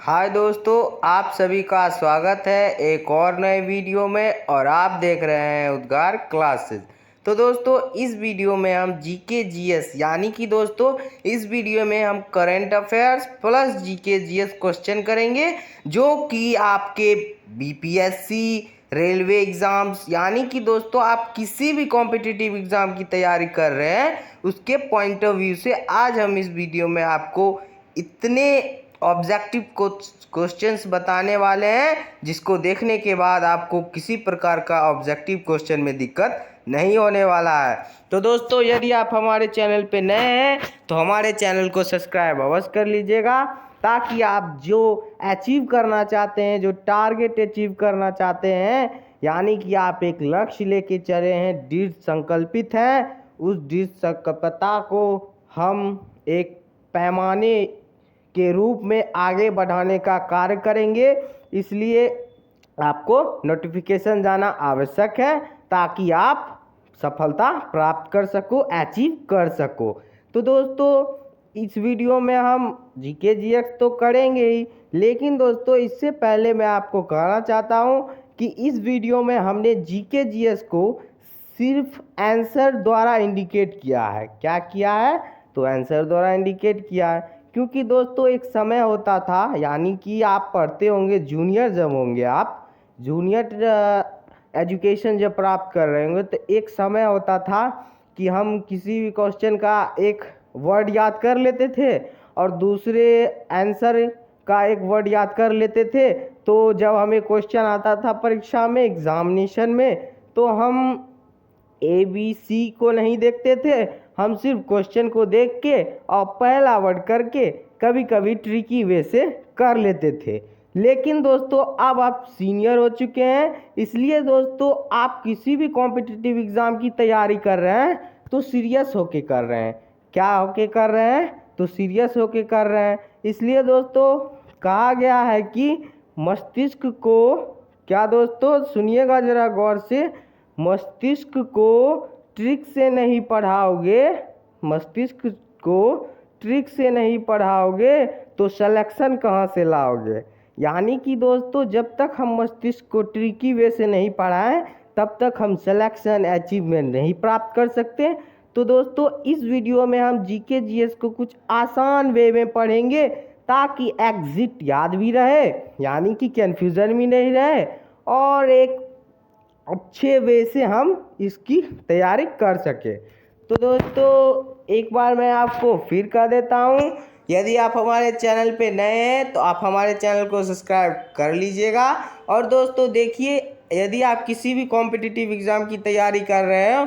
हाय दोस्तों, आप सभी का स्वागत है एक और नए वीडियो में। और आप देख रहे हैं उद्गार क्लासेस। तो दोस्तों, इस वीडियो में हम जीके जीएस यानी कि दोस्तों इस वीडियो में हम current affairs plus GK GS question करेंगे, जो कि आपके बीपीएससी रेलवे एग्ज़ाम्स यानी कि दोस्तों आप किसी भी कॉम्पिटिटिव एग्ज़ाम की तैयारी कर रहे हैं उसके पॉइंट ऑफ व्यू से आज हम इस वीडियो में आपको इतने ऑब्जेक्टिव क्वेश्चंस बताने वाले हैं जिसको देखने के बाद आपको किसी प्रकार का ऑब्जेक्टिव क्वेश्चन में दिक्कत नहीं होने वाला है। तो दोस्तों, यदि आप हमारे चैनल पे नए हैं तो हमारे चैनल को सब्सक्राइब अवश्य कर लीजिएगा, ताकि आप जो अचीव करना चाहते हैं, जो टारगेट अचीव करना चाहते हैं, यानी कि आप एक लक्ष्य लेके चले हैं, दृढ़ संकल्पित हैं, उस दृढ़ संकल्पता को हम एक पैमाने के रूप में आगे बढ़ाने का कार्य करेंगे। इसलिए आपको नोटिफिकेशन जाना आवश्यक है, ताकि आप सफलता प्राप्त कर सको, अचीव कर सको। तो दोस्तों, इस वीडियो में हम जीके जीएस तो करेंगे ही, लेकिन दोस्तों इससे पहले मैं आपको कहना चाहता हूं कि इस वीडियो में हमने जीके जीएस को सिर्फ आंसर द्वारा इंडिकेट किया है। क्या किया है? तो आंसर द्वारा इंडिकेट किया है, क्योंकि दोस्तों एक समय होता था, यानी कि आप पढ़ते होंगे जूनियर, जब होंगे आप जूनियर एजुकेशन जब प्राप्त कर रहे होंगे, तो एक समय होता था कि हम किसी भी क्वेश्चन का एक वर्ड याद कर लेते थे और दूसरे आंसर का एक वर्ड याद कर लेते थे। तो जब हमें क्वेश्चन आता था परीक्षा में, एग्जामिनेशन में, तो हम ABC को नहीं देखते थे, हम सिर्फ क्वेश्चन को देख के और पहला वर्ड करके कभी कभी ट्रिकी वे से कर लेते थे। लेकिन दोस्तों अब आप सीनियर हो चुके हैं, इसलिए दोस्तों आप किसी भी कॉम्पिटिटिव एग्ज़ाम की तैयारी कर रहे हैं तो सीरियस होके कर रहे हैं। क्या होके कर रहे हैं? तो सीरियस होके कर रहे हैं। इसलिए दोस्तों कहा गया है कि मस्तिष्क को, क्या दोस्तों सुनिएगा ज़रा गौर से, मस्तिष्क को ट्रिक से नहीं पढ़ाओगे, मस्तिष्क को ट्रिक से नहीं पढ़ाओगे तो सिलेक्शन कहाँ से लाओगे। यानी कि दोस्तों जब तक हम मस्तिष्क को ट्रिकी वे से नहीं पढ़ाएं तब तक हम सिलेक्शन अचीवमेंट नहीं प्राप्त कर सकते। तो दोस्तों इस वीडियो में हम जीके जीएस को कुछ आसान वे में पढ़ेंगे, ताकि एग्जिट याद भी रहे, यानी कि कन्फ्यूज़न भी नहीं रहे, और एक अच्छे वे से हम इसकी तैयारी कर सके। तो दोस्तों एक बार मैं आपको फिर कह देता हूँ, यदि आप हमारे चैनल पे नए हैं तो आप हमारे चैनल को सब्सक्राइब कर लीजिएगा। और दोस्तों देखिए, यदि आप किसी भी कॉम्पिटिटिव एग्ज़ाम की तैयारी कर रहे हो,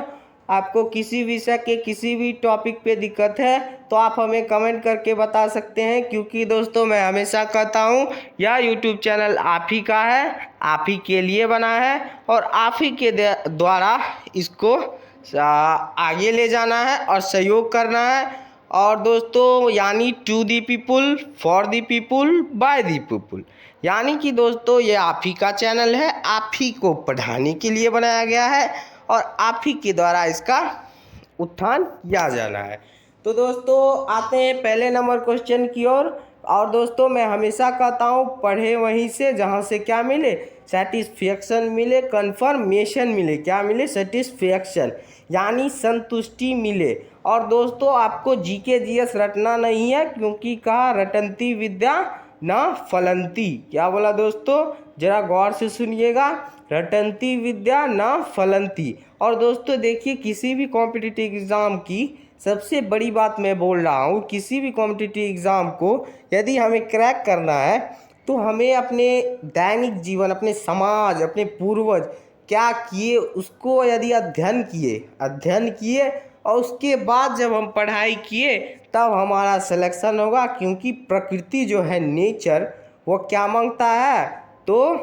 आपको किसी विषय के किसी भी टॉपिक पे दिक्कत है, तो आप हमें कमेंट करके बता सकते हैं, क्योंकि दोस्तों मैं हमेशा कहता हूँ यह यूट्यूब चैनल आप ही का है, आप ही के लिए बना है, और आप ही के द्वारा इसको आगे ले जाना है और सहयोग करना है। और दोस्तों यानी to the people, for the people, by the people, यानी कि दोस्तों ये आप ही का चैनल है, आप ही को पढ़ाने के लिए बनाया गया है और आप ही के द्वारा इसका उत्थान किया जाना है। तो दोस्तों आते हैं पहले नंबर क्वेश्चन की ओर। और दोस्तों मैं हमेशा कहता हूँ पढ़े वहीं से जहाँ से क्या मिले, सेटिस्फेक्शन मिले, कन्फर्मेशन मिले। क्या मिले? सेटिस्फेक्शन, यानी संतुष्टि मिले। और दोस्तों आपको जीके जीएस रटना नहीं है, क्योंकि कहा रटंती विद्या न फलंती। क्या बोला दोस्तों? जरा गौर से सुनिएगा, रटंती विद्या न फलंती। और दोस्तों देखिए, किसी भी कॉम्पिटिटिव एग्ज़ाम की सबसे बड़ी बात मैं बोल रहा हूँ, किसी भी कॉम्पिटिटिव एग्ज़ाम को यदि हमें क्रैक करना है तो हमें अपने दैनिक जीवन, अपने समाज, अपने पूर्वज क्या किए उसको यदि अध्ययन किए और उसके बाद जब हम पढ़ाई किए तब हमारा सिलेक्शन होगा। क्योंकि प्रकृति जो है, नेचर, वो क्या मांगता है? तो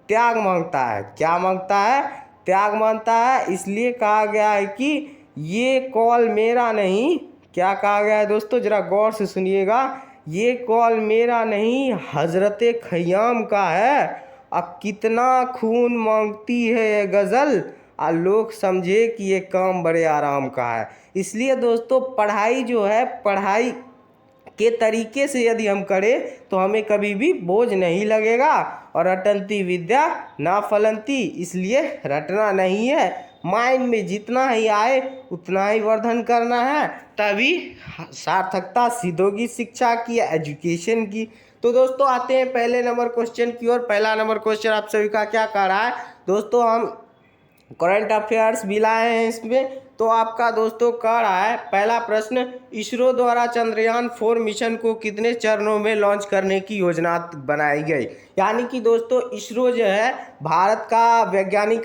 त्याग मांगता है। क्या मांगता है? त्याग मांगता है। इसलिए कहा गया है कि ये कॉल मेरा नहीं, क्या कहा गया है दोस्तों, जरा गौर से सुनिएगा, ये कॉल मेरा नहीं हजरते खयाम का है। अब कितना खून मांगती है ये गज़ल, और लोग समझे कि ये काम बड़े आराम का है। इसलिए दोस्तों पढ़ाई जो है, पढ़ाई के तरीके से यदि हम करें तो हमें कभी भी बोझ नहीं लगेगा। और रटंती विद्या ना फलंती, इसलिए रटना नहीं है, माइंड में जितना ही आए उतना ही वर्धन करना है, तभी सार्थकता सिद्ध होगी शिक्षा की, एजुकेशन की। तो दोस्तों आते हैं पहले नंबर क्वेश्चन की ओर। पहला नंबर क्वेश्चन आप सभी का क्या कह रहा है दोस्तों, हम करंट अफेयर्स भी लाए हैं इसमें। तो आपका दोस्तों कह रहा है पहला प्रश्न, इसरो द्वारा चंद्रयान 4 मिशन को कितने चरणों में लॉन्च करने की योजना बनाई गई। यानी कि दोस्तों इसरो जो है भारत का वैज्ञानिक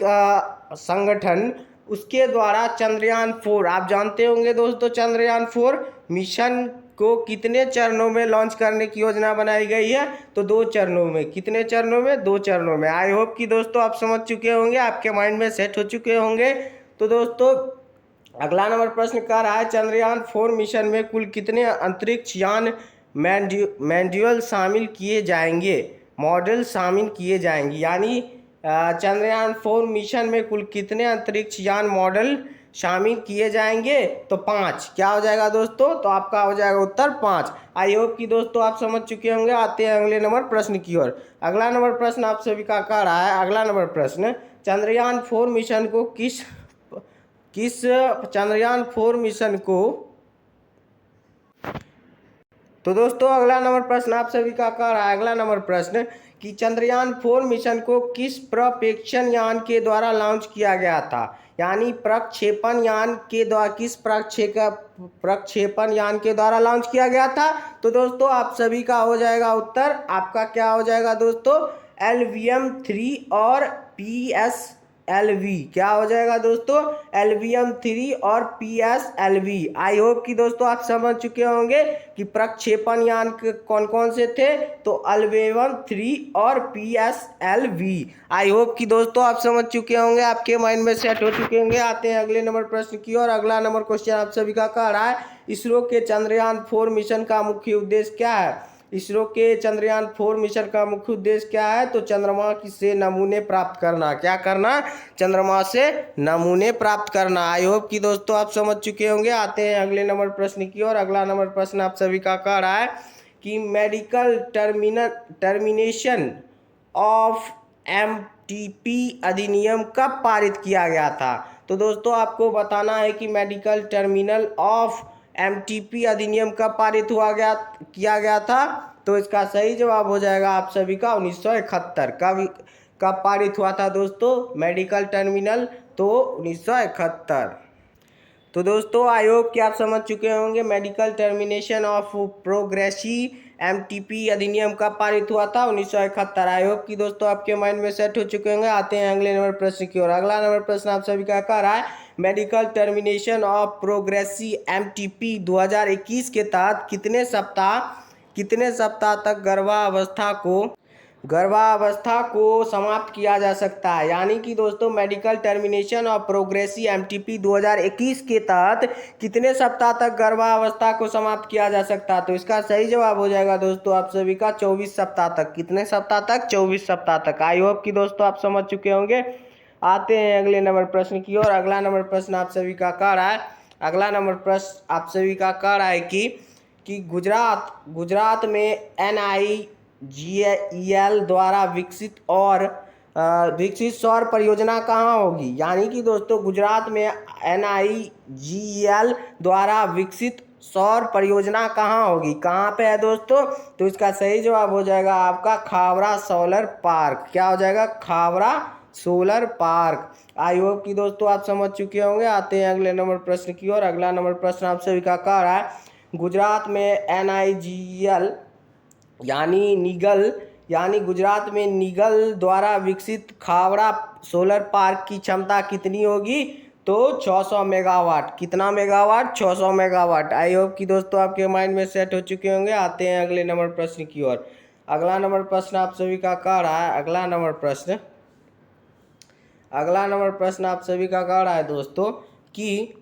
संगठन, उसके द्वारा चंद्रयान 4, आप जानते होंगे दोस्तों चंद्रयान 4 मिशन को कितने चरणों में लॉन्च करने की योजना बनाई गई है। तो 2 चरणों में। कितने चरणों में? 2 चरणों में। आई होप कि दोस्तों आप समझ चुके होंगे, आपके माइंड में सेट हो चुके होंगे। तो दोस्तों अगला नंबर प्रश्न कह रहा है, चंद्रयान 4 मिशन में कुल कितने अंतरिक्ष यान मॉड्यूल शामिल किए जाएंगे, मॉडल शामिल किए जाएंगे। यानी चंद्रयान 4 मिशन में कुल कितने अंतरिक्ष यान मॉडल शामिल किए जाएंगे। तो 5। क्या हो जाएगा दोस्तों? तो आपका हो जाएगा उत्तर 5। आई होप कि दोस्तों आप समझ चुके होंगे। आते हैं अगले नंबर प्रश्न की ओर। अगला नंबर प्रश्न आप सभी का कह रहा है, अगला नंबर प्रश्न, चंद्रयान 4 मिशन को किस चंद्रयान 4 मिशन को, तो दोस्तों अगला नंबर प्रश्न आप सभी का कह रहा है, अगला नंबर प्रश्न कि चंद्रयान 4 मिशन को किस प्रक्षेपण यान के द्वारा लॉन्च किया गया था। यानी प्रक्षेपण यान के द्वारा, किस प्रक्षेपण यान के द्वारा लॉन्च किया गया था। तो दोस्तों आप सभी का हो जाएगा उत्तर, आपका क्या हो जाएगा दोस्तों, LVM-3 और PSLV। क्या हो जाएगा दोस्तों? LVM-3 और PSLV। आई होप कि दोस्तों आप समझ चुके होंगे कि प्रक्षेपण यान कौन कौन से थे। तो LVM-3 और PSLV। आई होप कि दोस्तों आप समझ चुके होंगे, आपके माइंड में सेट हो चुके होंगे। आते हैं अगले नंबर प्रश्न की ओर। अगला नंबर क्वेश्चन आप सभी का कह रहा है, इसरो के चंद्रयान 4 मिशन का मुख्य उद्देश्य क्या है। इसरो के चंद्रयान 4 मिशन का मुख्य उद्देश्य क्या है। तो चंद्रमा से नमूने प्राप्त करना। क्या करना? चंद्रमा से नमूने प्राप्त करना। आई होप कि दोस्तों आप समझ चुके होंगे। आते हैं अगले नंबर प्रश्न की ओर। अगला नंबर प्रश्न आप सभी का कह रहा है कि मेडिकल टर्मिनेशन ऑफ MTP अधिनियम कब पारित किया गया था। तो दोस्तों आपको बताना है कि मेडिकल टर्मिनल ऑफ MTP अधिनियम कब पारित किया गया था। तो इसका सही जवाब हो जाएगा आप सभी का 1971। कब पारित हुआ था दोस्तों मेडिकल टर्मिनल? तो 1971। तो दोस्तों आई होप कि आप समझ चुके होंगे medical termination of progressive MTP अधिनियम कब पारित हुआ था, 1971। आई होप कि दोस्तों आपके माइंड में सेट हो चुके होंगे। आते हैं अगले नंबर प्रश्न की ओर। अगला नंबर प्रश्न आप सभी का कह रहा है, medical termination of progressive MTP 2021 के तहत कितने सप्ताह तक गर्भावस्था को समाप्त किया जा सकता है। यानी कि दोस्तों medical termination of progressive MTP 2021 के तहत कितने सप्ताह तक गर्भावस्था को समाप्त किया जा सकता है। तो इसका सही जवाब हो जाएगा दोस्तों आप सभी का 24 सप्ताह तक। कितने सप्ताह तक? 24 सप्ताह तक। आई होप कि दोस्तों आप समझ चुके होंगे। आते हैं अगले नंबर प्रश्न की ओर। अगला नंबर प्रश्न आप सभी का कह रहा है, अगला नंबर प्रश्न आप सभी का कह रहा है कि गुजरात में NIGEL द्वारा विकसित सौर परियोजना कहाँ होगी। यानी कि दोस्तों गुजरात में NIGEL द्वारा विकसित सौर परियोजना कहाँ होगी, कहाँ पे है दोस्तों। तो इसका सही जवाब हो जाएगा आपका खावरा सोलर पार्क। क्या हो जाएगा? खावरा सोलर पार्क। आई होप कि दोस्तों आप समझ चुके होंगे। आते हैं अगले नंबर प्रश्न की ओर। अगला नंबर प्रश्न आप सभी का कह रहा है, गुजरात में NIGEL यानी गुजरात में निगल द्वारा विकसित खावड़ा सोलर पार्क की क्षमता कितनी होगी। तो 600 मेगावाट। कितना मेगावाट? 600 मेगावाट। आई होप कि दोस्तों आपके माइंड में सेट हो चुके होंगे। आते हैं अगले नंबर प्रश्न की ओर। अगला नंबर प्रश्न आप सभी का कह रहा है, अगला नंबर प्रश्न आप सभी का कह रहा है दोस्तों कि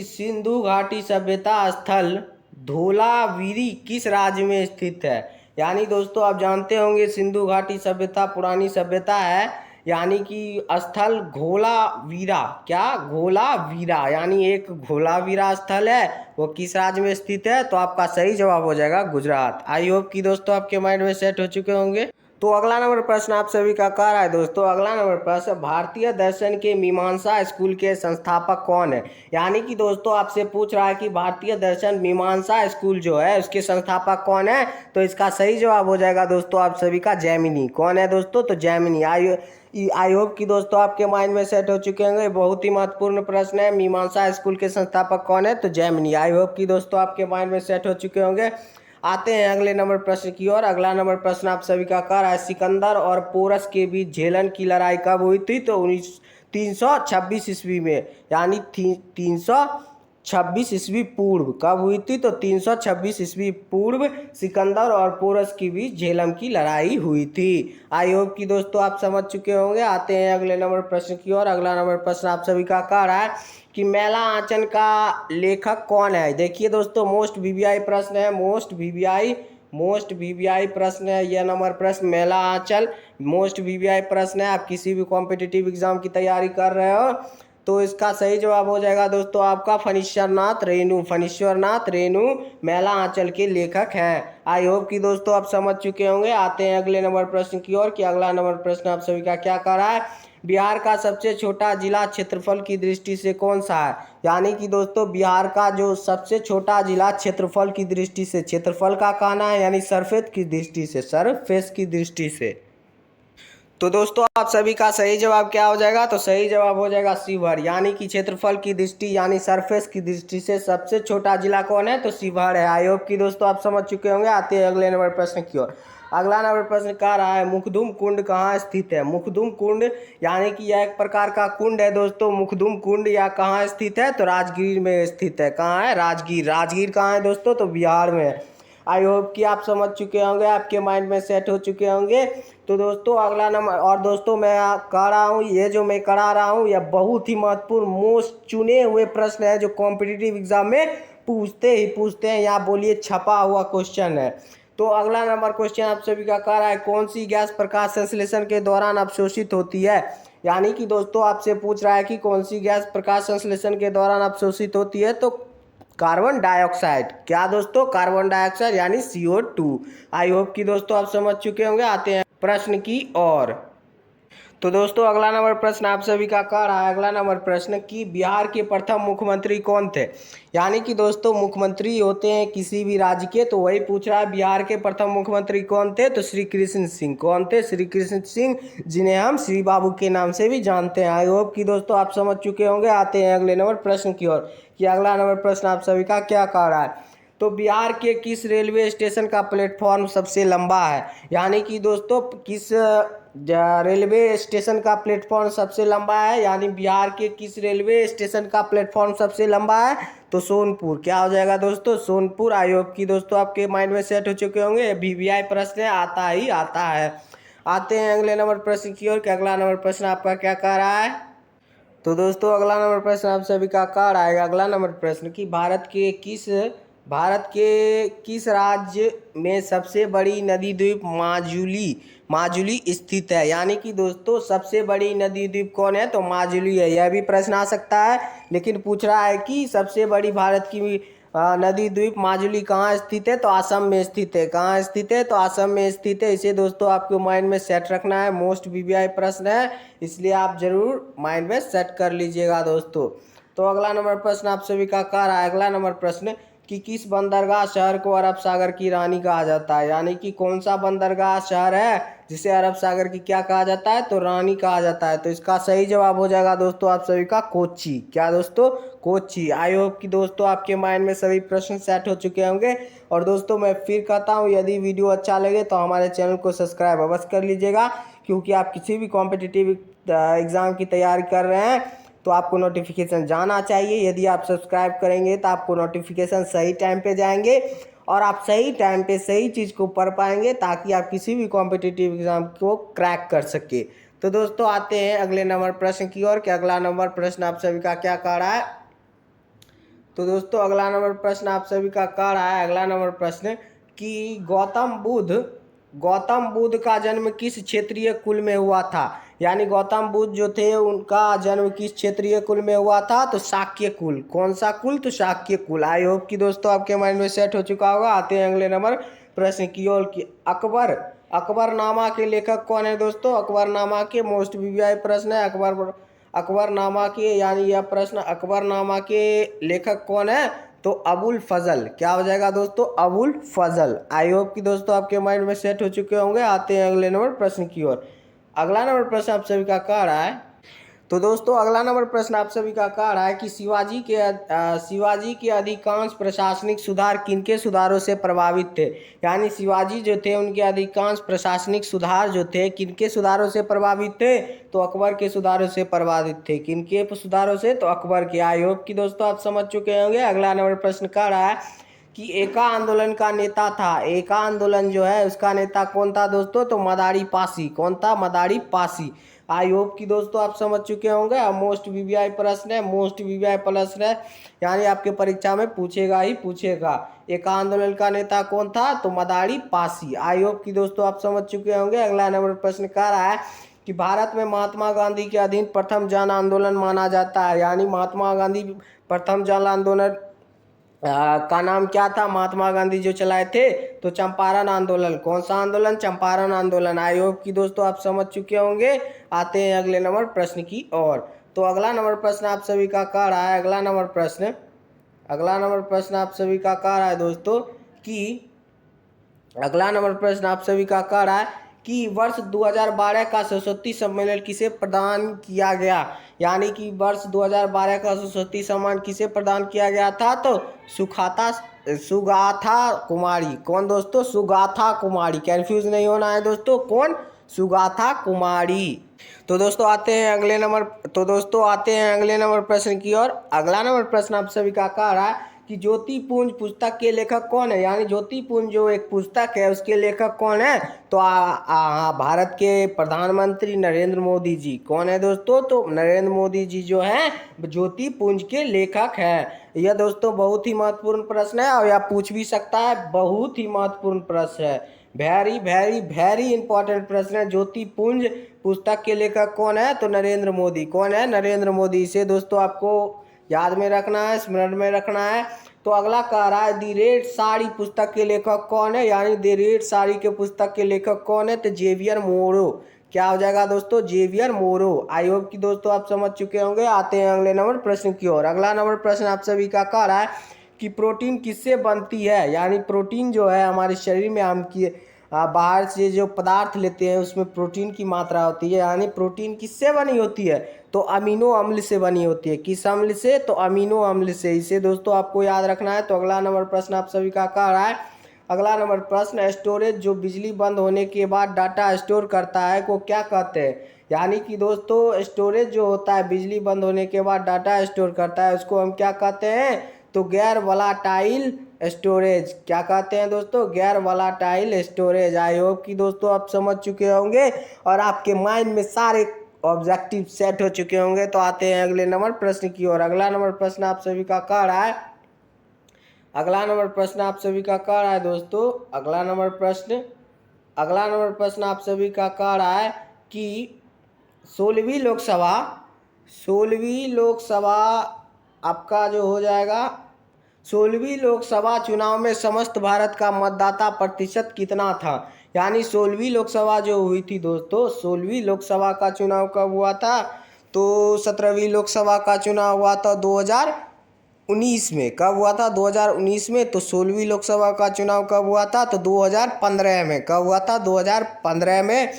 सिंधु घाटी सभ्यता स्थल धोलावीरी किस राज्य में स्थित है। यानी दोस्तों आप जानते होंगे सिंधु घाटी सभ्यता पुरानी सभ्यता है, यानी कि स्थल धोलावीरा, क्या धोलावीरा यानी एक धोलावीरा स्थल है, वो किस राज्य में स्थित है? तो आपका सही जवाब हो जाएगा गुजरात। आई होप कि दोस्तों आपके माइंड में सेट हो चुके होंगे। तो अगला नंबर प्रश्न आप सभी का कह रहा है दोस्तों, अगला नंबर प्रश्न, भारतीय दर्शन के मीमांसा स्कूल के संस्थापक कौन है? यानी कि दोस्तों आपसे पूछ रहा है कि भारतीय दर्शन मीमांसा स्कूल जो है उसके संस्थापक कौन है? तो इसका सही जवाब हो जाएगा दोस्तों आप सभी का जैमिनी। कौन है दोस्तों? तो जैमिनी। आई होप कि दोस्तों आपके माइंड में सेट हो चुके होंगे। बहुत ही महत्वपूर्ण प्रश्न है, मीमांसा स्कूल के संस्थापक कौन है? तो जैमिनी। आई होप कि दोस्तों आपके माइंड में सेट हो चुके होंगे। आते हैं अगले नंबर प्रश्न की ओर। अगला नंबर प्रश्न आप सभी का कह रहा है, सिकंदर और पोरस के बीच झेलन की लड़ाई कब हुई थी? तो 326 ईस्वी में, यानी 326 ईस्वी पूर्व। कब हुई थी? तो 326 ईस्वी पूर्व सिकंदर और पोरस के बीच झेलम की लड़ाई हुई थी। आई होप कि दोस्तों आप समझ चुके होंगे। आते हैं अगले नंबर प्रश्न की ओर। अगला नंबर प्रश्न आप सभी का कह रहा है कि मेला आंचल का लेखक कौन है? देखिए दोस्तों, मोस्ट वीवीआई प्रश्न है, मोस्ट वीवीआई प्रश्न है यह नंबर प्रश्न, मेला आंचल मोस्ट वीवीआई प्रश्न है। आप किसी भी कॉम्पिटिटिव एग्जाम की तैयारी कर रहे हो तो इसका सही जवाब हो जाएगा दोस्तों आपका फणीश्वर नाथ रेणु मेला आंचल के लेखक हैं। आई होप कि दोस्तों आप समझ चुके होंगे। आते हैं अगले नंबर प्रश्न की ओर कि अगला नंबर प्रश्न आप सभी का क्या कर रहा है, बिहार का सबसे छोटा जिला क्षेत्रफल की दृष्टि से कौन सा है? यानी कि दोस्तों बिहार का जो सबसे छोटा जिला क्षेत्रफल की दृष्टि से, क्षेत्रफल का कहना है यानी सरफेस की दृष्टि से। तो दोस्तों आप सभी का सही जवाब क्या हो जाएगा? तो सही जवाब हो जाएगा शिवहर। यानी कि क्षेत्रफल की दृष्टि यानी सरफेस की दृष्टि से सबसे छोटा जिला कौन है? तो शिवहर है। आई होप कि दोस्तों आप समझ चुके होंगे। आते हैं अगले नंबर प्रश्न की ओर। अगला नंबर प्रश्न कह रहा है, मुखदुम कुंड कहाँ स्थित है? मुखदुम कुंड यानी कि यह एक प्रकार का कुंड है दोस्तों। मुखदुम कुंड या कहाँ स्थित है? तो राजगीर में स्थित है। कहाँ है? राजगीर कहाँ है दोस्तों? तो बिहार में है। आई होप कि आप समझ चुके होंगे, आपके माइंड में सेट हो चुके होंगे। तो दोस्तों अगला नंबर, और दोस्तों मैं कह रहा हूँ ये जो मैं करा रहा हूँ यह बहुत ही महत्वपूर्ण मोस्ट चुने हुए प्रश्न है जो कॉम्पिटिटिव एग्जाम में पूछते हैं। यहाँ बोलिए छपा हुआ क्वेश्चन है। तो अगला नंबर क्वेश्चन आप सभी का कह रहा है, कौन सी गैस प्रकाश संश्लेषण के दौरान अवशोषित होती है? यानी कि दोस्तों आपसे पूछ रहा है कि कौन सी गैस प्रकाश संश्लेषण के दौरान अवशोषित होती है? तो कार्बन डाइऑक्साइड। क्या दोस्तों? कार्बन डाइऑक्साइड यानी CO2। आई होप कि दोस्तों आप समझ चुके होंगे। आते हैं प्रश्न की ओर। तो दोस्तों अगला नंबर प्रश्न आप सभी का कह रहा है, अगला नंबर प्रश्न कि बिहार के प्रथम मुख्यमंत्री कौन थे? यानी कि दोस्तों मुख्यमंत्री होते हैं किसी भी राज्य के, तो वही पूछ रहा है बिहार के प्रथम मुख्यमंत्री कौन थे? तो श्री कृष्ण सिंह। कौन थे? श्री कृष्ण सिंह, जिन्हें हम श्री बाबू के नाम से भी जानते हैं। आई होप कि दोस्तों आप समझ चुके होंगे। आते हैं अगले नंबर प्रश्न की ओर कि अगला नंबर प्रश्न आप सभी का क्या कह रहा है, तो बिहार के किस रेलवे स्टेशन का प्लेटफॉर्म सबसे लंबा है? यानी कि दोस्तों किस रेलवे स्टेशन का प्लेटफॉर्म सबसे लंबा है? यानी बिहार के किस रेलवे स्टेशन का प्लेटफॉर्म सबसे लंबा है? तो सोनपुर। क्या हो जाएगा दोस्तों? सोनपुर। आई होप कि दोस्तों आपके माइंड में सेट हो चुके होंगे। वीवीआई प्रश्न आता ही आता है। आते हैं अगले नंबर प्रश्न की ओर कि अगला नंबर प्रश्न आपका क्या कह रहा है। तो दोस्तों अगला नंबर प्रश्न आप सभी का कह रहा है, अगला नंबर प्रश्न कि भारत के किस राज्य में सबसे बड़ी नदी द्वीप माजुली स्थित है? यानी कि दोस्तों सबसे बड़ी नदी द्वीप कौन है? तो माजुली है। यह भी प्रश्न आ सकता है, लेकिन पूछ रहा है कि सबसे बड़ी भारत की नदी द्वीप माजुली कहाँ स्थित है? तो असम में स्थित है। कहाँ स्थित है? तो असम में स्थित है। इसे दोस्तों आपको माइंड में सेट रखना है, मोस्ट वीवीआई प्रश्न है, इसलिए आप जरूर माइंड में सेट कर लीजिएगा दोस्तों। तो अगला नंबर प्रश्न आप सभी का कह रहा है, अगला नंबर प्रश्न कि किस बंदरगाह शहर को अरब सागर की रानी कहा जाता है? यानी कि कौन सा बंदरगाह शहर है जिसे अरब सागर की क्या कहा जाता है? तो रानी कहा जाता है। तो इसका सही जवाब हो जाएगा दोस्तों आप सभी का कोच्चि। क्या दोस्तों? कोच्चि। आई होप कि दोस्तों आपके माइंड में सभी प्रश्न सेट हो चुके होंगे। और दोस्तों मैं फिर कहता हूँ, यदि वीडियो अच्छा लगे तो हमारे चैनल को सब्सक्राइब अवश्य कर लीजिएगा, क्योंकि आप किसी भी कॉम्पिटिटिव एग्ज़ाम की तैयारी कर रहे हैं तो आपको नोटिफिकेशन जाना चाहिए। यदि आप सब्सक्राइब करेंगे तो आपको नोटिफिकेशन सही टाइम पे जाएंगे और आप सही टाइम पे सही चीज़ को पढ़ पाएंगे, ताकि आप किसी भी कॉम्पिटिटिव एग्ज़ाम को क्रैक कर सके। तो दोस्तों आते हैं अगले नंबर प्रश्न की ओर कि अगला नंबर प्रश्न आप सभी का क्या कह रहा है। तो दोस्तों अगला नंबर प्रश्न आप सभी का कह रहा है, अगला नंबर प्रश्न कि गौतम बुद्ध का जन्म किस क्षेत्रीय कुल में हुआ था? यानी गौतम बुद्ध जो थे उनका जन्म किस क्षेत्रीय कुल में हुआ था? तो शाक्य कुल। कौन सा कुल? तो शाक्य कुल। आई होप कि दोस्तों आपके माइंड में सेट हो चुका होगा। आते हैं अगले नंबर प्रश्न की ओर की अकबर अकबरनामा के लेखक कौन है दोस्तों? अकबरनामा के मोस्ट वीवीआई प्रश्न है। अकबरनामा के यानी यह प्रश्न अकबरनामा के लेखक कौन है? तो अबुल फजल। क्या हो जाएगा दोस्तों? अबुल फजल। आई होप कि दोस्तों आपके माइंड में सेट हो चुके होंगे। आते हैं अगले नंबर प्रश्न की ओर। अगला नंबर प्रश्न आप सभी का कह रहा है, तो दोस्तों अगला नंबर प्रश्न आप सभी का कह रहा है कि शिवाजी के अधिकांश प्रशासनिक सुधार किनके सुधारों से प्रभावित थे? यानी शिवाजी जो थे उनके अधिकांश प्रशासनिक सुधार जो थे किनके सुधारों से प्रभावित थे? तो अकबर के सुधारों से प्रभावित थे। किनके सुधारों से? तो अकबर के। आई होप कि दोस्तों आप समझ चुके होंगे। अगला नंबर प्रश्न कह रहा है कि एका आंदोलन का नेता था। एका आंदोलन जो है उसका नेता कौन था दोस्तों? तो मदारी पासी। कौन था? मदारी पासी। आई होप कि दोस्तों आप समझ चुके होंगे। मोस्ट वीवीआई प्रश्न है, मोस्ट वीवीआई प्रश्न है, यानी आपके परीक्षा में पूछेगा ही पूछेगा। एका आंदोलन का नेता कौन था? तो मदारी पासी। आई होप कि दोस्तों आप समझ चुके होंगे। अगला नंबर प्रश्न कह रहा है कि भारत में महात्मा गांधी के अधीन प्रथम जन आंदोलन माना जाता है। यानी महात्मा गांधी प्रथम जन आंदोलन का नाम क्या था? महात्मा गांधी जो चलाए थे तो चंपारण आंदोलन। कौन सा आंदोलन? चंपारण आंदोलन। आई होप कि दोस्तों आप समझ चुके होंगे। आते हैं अगले नंबर प्रश्न की ओर। तो अगला नंबर प्रश्न आप सभी का कह रहा है, अगला नंबर प्रश्न आप सभी का कह रहा है दोस्तों कि अगला नंबर प्रश्न आप सभी का कह रहा है कि वर्ष 2012 का सरस्वती सम्मेलन किसे प्रदान किया गया? यानी कि वर्ष 2012 का सरस्वती सम्मान किसे प्रदान किया गया था? तो सुगाथा कुमारी। कौन दोस्तों? सुगाथा कुमारी। कंफ्यूज नहीं होना है दोस्तों। कौन? सुगाथा कुमारी। तो दोस्तों आते हैं अगले नंबर प्रश्न की ओर। अगला नंबर प्रश्न आप सभी का कह रहा है कि ज्योतिपुंज पुस्तक के लेखक कौन है? यानी ज्योतिपुंज जो एक पुस्तक है उसके लेखक कौन है? तो भारत के प्रधानमंत्री नरेंद्र मोदी जी। कौन है दोस्तों? तो नरेंद्र मोदी जी जो है ज्योतिपुंज के लेखक है। यह दोस्तों बहुत ही महत्वपूर्ण प्रश्न है और यह पूछ भी सकता है। बहुत ही महत्वपूर्ण प्रश्न है। वेरी वेरी वेरी इंपॉर्टेंट प्रश्न है। ज्योतिपुंज पुस्तक के लेखक कौन है? तो नरेंद्र मोदी। कौन है? नरेंद्र मोदी। इसे दोस्तों आपको याद में रखना है, स्मरण में रखना है। तो अगला कह रहा है दी रेड साड़ी पुस्तक के लेखक कौन है? यानी दी रेड साड़ी के पुस्तक के लेखक कौन है? तो जेवियर मोरो। क्या हो जाएगा दोस्तों? जेवियर मोरो। आई होप कि दोस्तों आप समझ चुके होंगे। आते हैं अगले नंबर प्रश्न की ओर। अगला नंबर प्रश्न आप सभी का कह रहा है कि प्रोटीन किससे बनती है? यानी प्रोटीन जो है हमारे शरीर में हम की बाहर से जो पदार्थ लेते हैं उसमें प्रोटीन की मात्रा होती है। यानी प्रोटीन किससे बनी होती है? तो अमीनो अम्ल से बनी होती है। किस अम्ल से? तो अमीनो अम्ल से। इसे दोस्तों आपको याद रखना है। तो अगला नंबर प्रश्न आप सभी का कह रहा है, अगला नंबर प्रश्न स्टोरेज जो बिजली बंद होने के बाद डाटा स्टोर करता है को क्या कहते हैं? यानी कि दोस्तों स्टोरेज जो होता है बिजली बंद होने के बाद डाटा स्टोर करता है उसको हम क्या कहते हैं? तो गैर वोलाटाइल स्टोरेज। क्या कहते हैं दोस्तों? गैर वोलाटाइल स्टोरेज। आई होप कि दोस्तों आप समझ चुके होंगे और आपके माइंड में सारे ऑब्जेक्टिव सेट हो चुके होंगे। तो आते हैं अगले नंबर प्रश्न की ओर। अगला नंबर प्रश्न आप सभी का कह रहा है, अगला नंबर प्रश्न आप सभी का कह रहा है दोस्तों, अगला नंबर प्रश्न आप सभी का कह रहा है कि 16वीं लोकसभा आपका जो हो जाएगा 16वीं लोकसभा चुनाव में समस्त भारत का मतदाता प्रतिशत कितना था? यानी 16वीं लोकसभा जो हुई थी दोस्तों, 16वीं लोकसभा का चुनाव कब हुआ था? तो 17वीं लोकसभा का चुनाव हुआ था 2019 में। कब हुआ था? 2019 में। तो 16वीं लोकसभा का चुनाव कब हुआ था? तो 2015 में। कब हुआ था? 2015 में।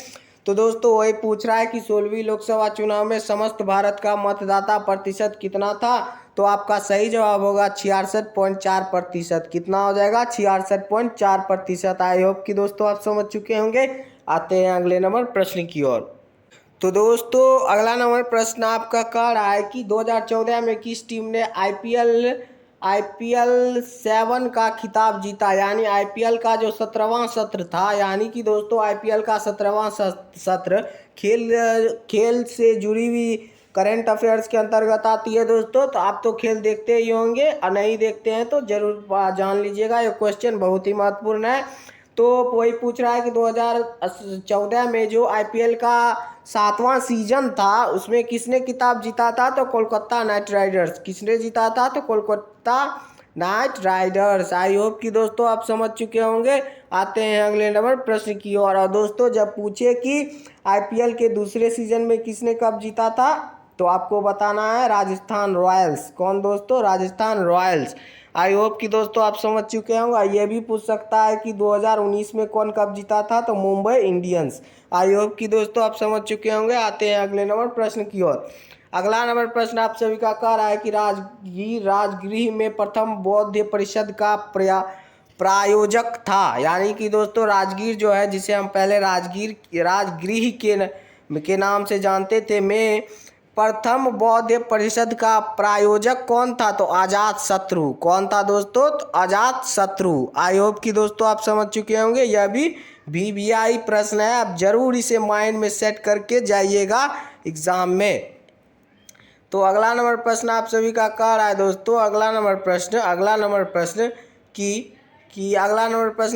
तो दोस्तों वही पूछ रहा है कि 16वीं लोकसभा चुनाव में समस्त भारत का मतदाता प्रतिशत कितना था? तो आपका सही जवाब होगा 66.4%। कितना हो जाएगा? 66.4%। आई होप कि दोस्तों आप समझ चुके होंगे। आते हैं अगले नंबर प्रश्न की ओर। तो दोस्तों अगला नंबर प्रश्न आपका कह रहा है कि 2014 में किस टीम ने आईपीएल 7 का खिताब जीता? यानी आईपीएल का जो 17वां सत्र था, यानी कि दोस्तों आईपीएल का 17वां सत्र खेल से जुड़ी हुई करंट अफेयर्स के अंतर्गत आती है दोस्तों। तो आप तो खेल देखते ही होंगे और नहीं देखते हैं तो जरूर जान लीजिएगा। ये क्वेश्चन बहुत ही महत्वपूर्ण है। तो वही पूछ रहा है कि 2014 में जो आईपीएल का 7वां सीजन था उसमें किसने खिताब जीता था, तो कोलकाता नाइट राइडर्स। किसने जीता था, तो Kolkata night Riders. I hope कि दोस्तों आप समझ चुके होंगे। आते हैं अगले नंबर प्रश्न की ओर। और दोस्तों जब पूछे कि आईपीएल के दूसरे सीजन में किसने कप जीता था, तो आपको बताना है राजस्थान रॉयल्स। कौन दोस्तों, राजस्थान रॉयल्स। आई होप कि दोस्तों आप समझ चुके होंगे। ये भी पूछ सकता है कि 2019 में कौन कप जीता था, तो मुंबई इंडियंस। आई होप कि दोस्तों आप समझ चुके होंगे। आते हैं अगले नंबर प्रश्न की ओर। अगला नंबर प्रश्न आप सभी का कह रहा है कि राजगृह में प्रथम बौद्ध परिषद का प्रायोजक था। यानी कि दोस्तों राजगीर जो है, जिसे हम पहले राजगृह के नाम से जानते थे, में प्रथम बौद्ध परिषद का प्रायोजक कौन था, तो अजात शत्रु। कौन था दोस्तों, तो अजात शत्रु। आई होप कि दोस्तों आप समझ चुके होंगे। यह भी वीवीआई प्रश्न है, आप जरूर इसे माइंड में सेट करके जाइएगा एग्जाम में। तो अगला नंबर प्रश्न आप सभी का कह रहा है दोस्तों, अगला नंबर प्रश्न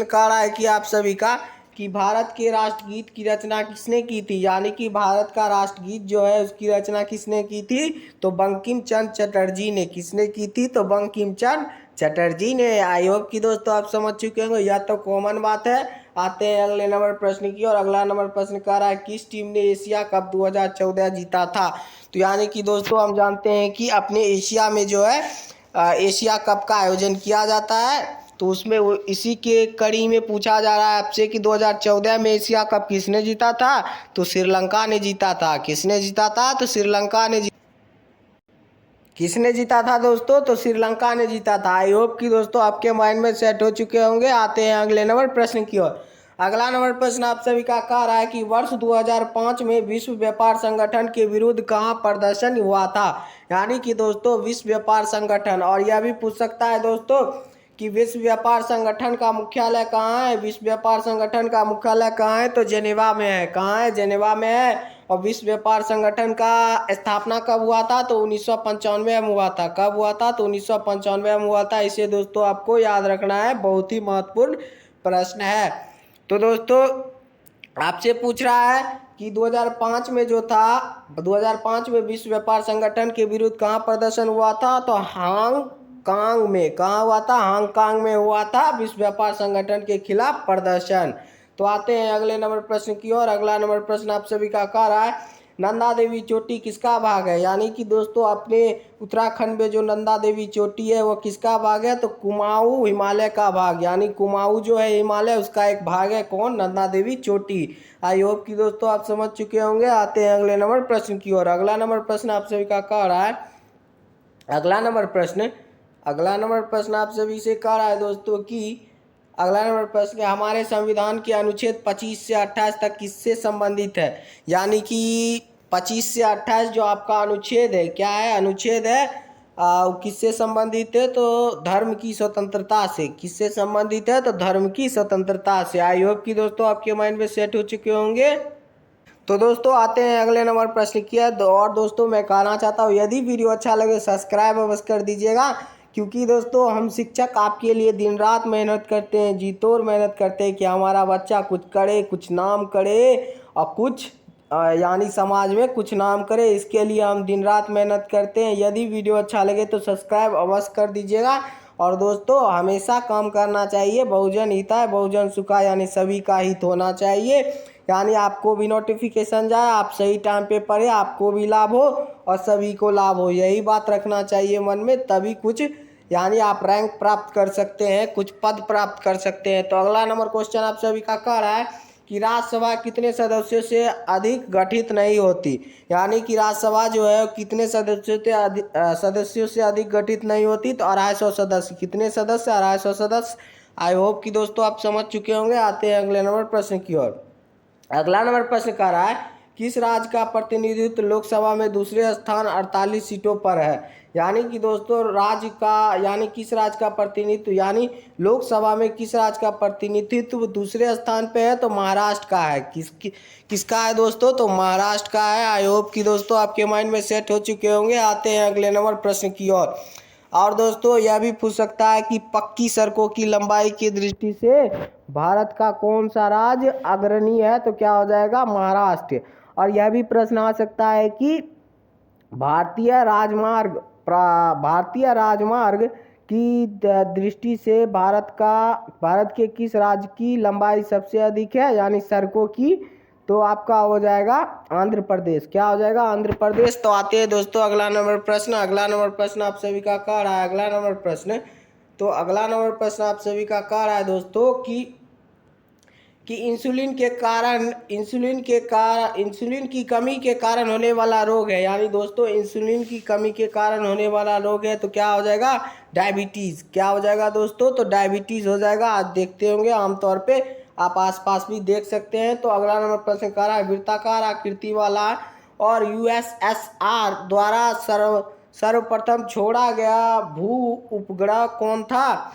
कह रहा है कि आप सभी का कि भारत के राष्ट्रगीत की रचना किसने की थी। यानी कि भारत का राष्ट्रगीत जो है उसकी रचना किसने की थी, तो बंकिम चंद्र चटर्जी ने। किसने की थी, तो बंकिम चंद्र चटर्जी ने। आई होप कि दोस्तों आप समझ चुके होंगे, यह तो कॉमन बात है। आते हैं अगले नंबर प्रश्न की। और अगला नंबर प्रश्न कह रहा है किस टीम ने एशिया कप 2014 जीता था। तो यानी कि दोस्तों हम जानते हैं कि अपने एशिया में जो है एशिया कप का आयोजन किया जाता है। तो उसमें इसी के कड़ी में पूछा जा रहा है आपसे कि 2014 में एशिया कप किसने जीता था, तो श्रीलंका ने जीता था। किसने जीता था, तो श्रीलंका ने किसने जीता था दोस्तों, तो श्रीलंका ने जीता था। आई होप कि दोस्तों आपके माइंड में सेट हो चुके होंगे। आते हैं अगले नंबर प्रश्न की ओर। अगला नंबर प्रश्न आप सभी का कह रहा है कि वर्ष 2005 में विश्व व्यापार संगठन के विरुद्ध कहाँ प्रदर्शन हुआ था। यानी कि दोस्तों विश्व व्यापार संगठन। और यह भी पूछ सकता है दोस्तों कि विश्व व्यापार संगठन का मुख्यालय कहाँ है। विश्व व्यापार संगठन का मुख्यालय कहाँ है, तो जेनेवा में है। कहाँ है, जेनेवा में है। और विश्व व्यापार संगठन का स्थापना कब हुआ था, तो 1995 में हुआ था। कब हुआ था, तो 1995 में हुआ था। इसे दोस्तों आपको याद रखना है, बहुत ही महत्वपूर्ण प्रश्न है। तो दोस्तों आपसे पूछ रहा है कि 2005 में जो था, 2005 में विश्व व्यापार संगठन के विरुद्ध कहाँ प्रदर्शन हुआ था, तो हांगकांग में। कहाँ हुआ था, हांगकांग में हुआ था विश्व व्यापार संगठन के खिलाफ प्रदर्शन। तो आते हैं अगले नंबर प्रश्न की ओर। अगला नंबर प्रश्न आप सभी का कह रहा है नंदा देवी चोटी किसका भाग है। यानी कि दोस्तों अपने उत्तराखंड में जो नंदा देवी चोटी है वो किसका भाग है, तो कुमाऊं हिमालय का भाग। यानी कुमाऊं जो है हिमालय, उसका एक भाग है। कौन, नंदा देवी चोटी। आई होप कि दोस्तों आप समझ चुके होंगे। आते हैं अगले नंबर प्रश्न की ओर। अगला नंबर प्रश्न आप सभी का कह रहा है, अगला नंबर प्रश्न आप सभी से कह रहा है दोस्तों कि अगला नंबर प्रश्न हमारे संविधान के अनुच्छेद 25 से 28 तक किससे संबंधित है। यानी कि 25 से 28 जो आपका अनुच्छेद है, क्या है, अनुच्छेद है, किससे संबंधित है, तो धर्म की स्वतंत्रता से। किससे संबंधित है, तो धर्म की स्वतंत्रता से। आई होप कि दोस्तों आपके माइंड में सेट हो चुके होंगे। तो दोस्तों आते हैं अगले नंबर प्रश्न की। और दोस्तों मैं कहना चाहता हूँ यदि वीडियो अच्छा लगे सब्सक्राइब अवश्य कर दीजिएगा, क्योंकि दोस्तों हम शिक्षक आपके लिए दिन रात मेहनत करते हैं, जी तोड़ मेहनत करते हैं कि हमारा बच्चा कुछ करे, कुछ नाम करे और कुछ यानी समाज में कुछ नाम करे। इसके लिए हम दिन रात मेहनत करते हैं। यदि वीडियो अच्छा लगे तो सब्सक्राइब अवश्य कर दीजिएगा। और दोस्तों हमेशा काम करना चाहिए, बहुजन हिताय बहुजन सुखाय, यानी सभी का हित होना चाहिए। यानी आपको भी नोटिफिकेशन जाए, आप सही टाइम पे पढ़े, आपको भी लाभ हो और सभी को लाभ हो, यही बात रखना चाहिए मन में। तभी कुछ यानी आप रैंक प्राप्त कर सकते हैं, कुछ पद प्राप्त कर सकते हैं। तो अगला नंबर क्वेश्चन आप सभी का कह रहा है कि राज्यसभा कितने सदस्यों से अधिक गठित नहीं होती। यानी कि राज्यसभा जो है कितने सदस्यों से अधिक गठित नहीं होती, तो 250 सदस्य। कितने सदस्य, 250 सदस्य। आई होप कि दोस्तों आप समझ चुके होंगे। आते हैं अगले नंबर प्रश्न की ओर। अगला नंबर प्रश्न कह रहा है किस राज्य का प्रतिनिधित्व लोकसभा में दूसरे स्थान 48 सीटों पर है। यानी कि दोस्तों राज्य का यानी किस राज्य का प्रतिनिधित्व, यानी लोकसभा में किस राज्य का प्रतिनिधित्व दूसरे स्थान पे है, तो महाराष्ट्र का है। किसका है दोस्तों, तो महाराष्ट्र का है। आई होप कि दोस्तों आपके माइंड में सेट हो चुके होंगे। आते हैं अगले नंबर प्रश्न की ओर। और दोस्तों यह भी पूछ सकता है कि पक्की सड़कों की लंबाई की दृष्टि से भारत का कौन सा राज्य अग्रणी है? तो क्या हो जाएगा? महाराष्ट्र। और यह भी प्रश्न आ सकता है कि भारतीय राजमार्ग की दृष्टि से भारत के किस राज्य की लंबाई सबसे अधिक है, यानी सड़कों की? तो आपका हो जाएगा आंध्र प्रदेश। क्या हो जाएगा? आंध्र प्रदेश। तो आते हैं दोस्तों अगला नंबर प्रश्न। अगला नंबर प्रश्न आप सभी का कह रहा है, अगला नंबर प्रश्न आप सभी का कह रहा है दोस्तों कि इंसुलिन की कमी के कारण होने वाला रोग है, यानी दोस्तों इंसुलिन की कमी के कारण होने वाला रोग है, तो क्या हो जाएगा? डायबिटीज़। क्या हो जाएगा दोस्तों? तो डायबिटीज़ हो जाएगा। आज देखते होंगे आमतौर पे, आप आसपास भी देख सकते हैं। तो अगला नंबर प्रश्न कह रहा है, वृत्ताकार आकृति वाला और यूएसएसआर द्वारा सर्वप्रथम छोड़ा गया भू उपग्रह कौन था?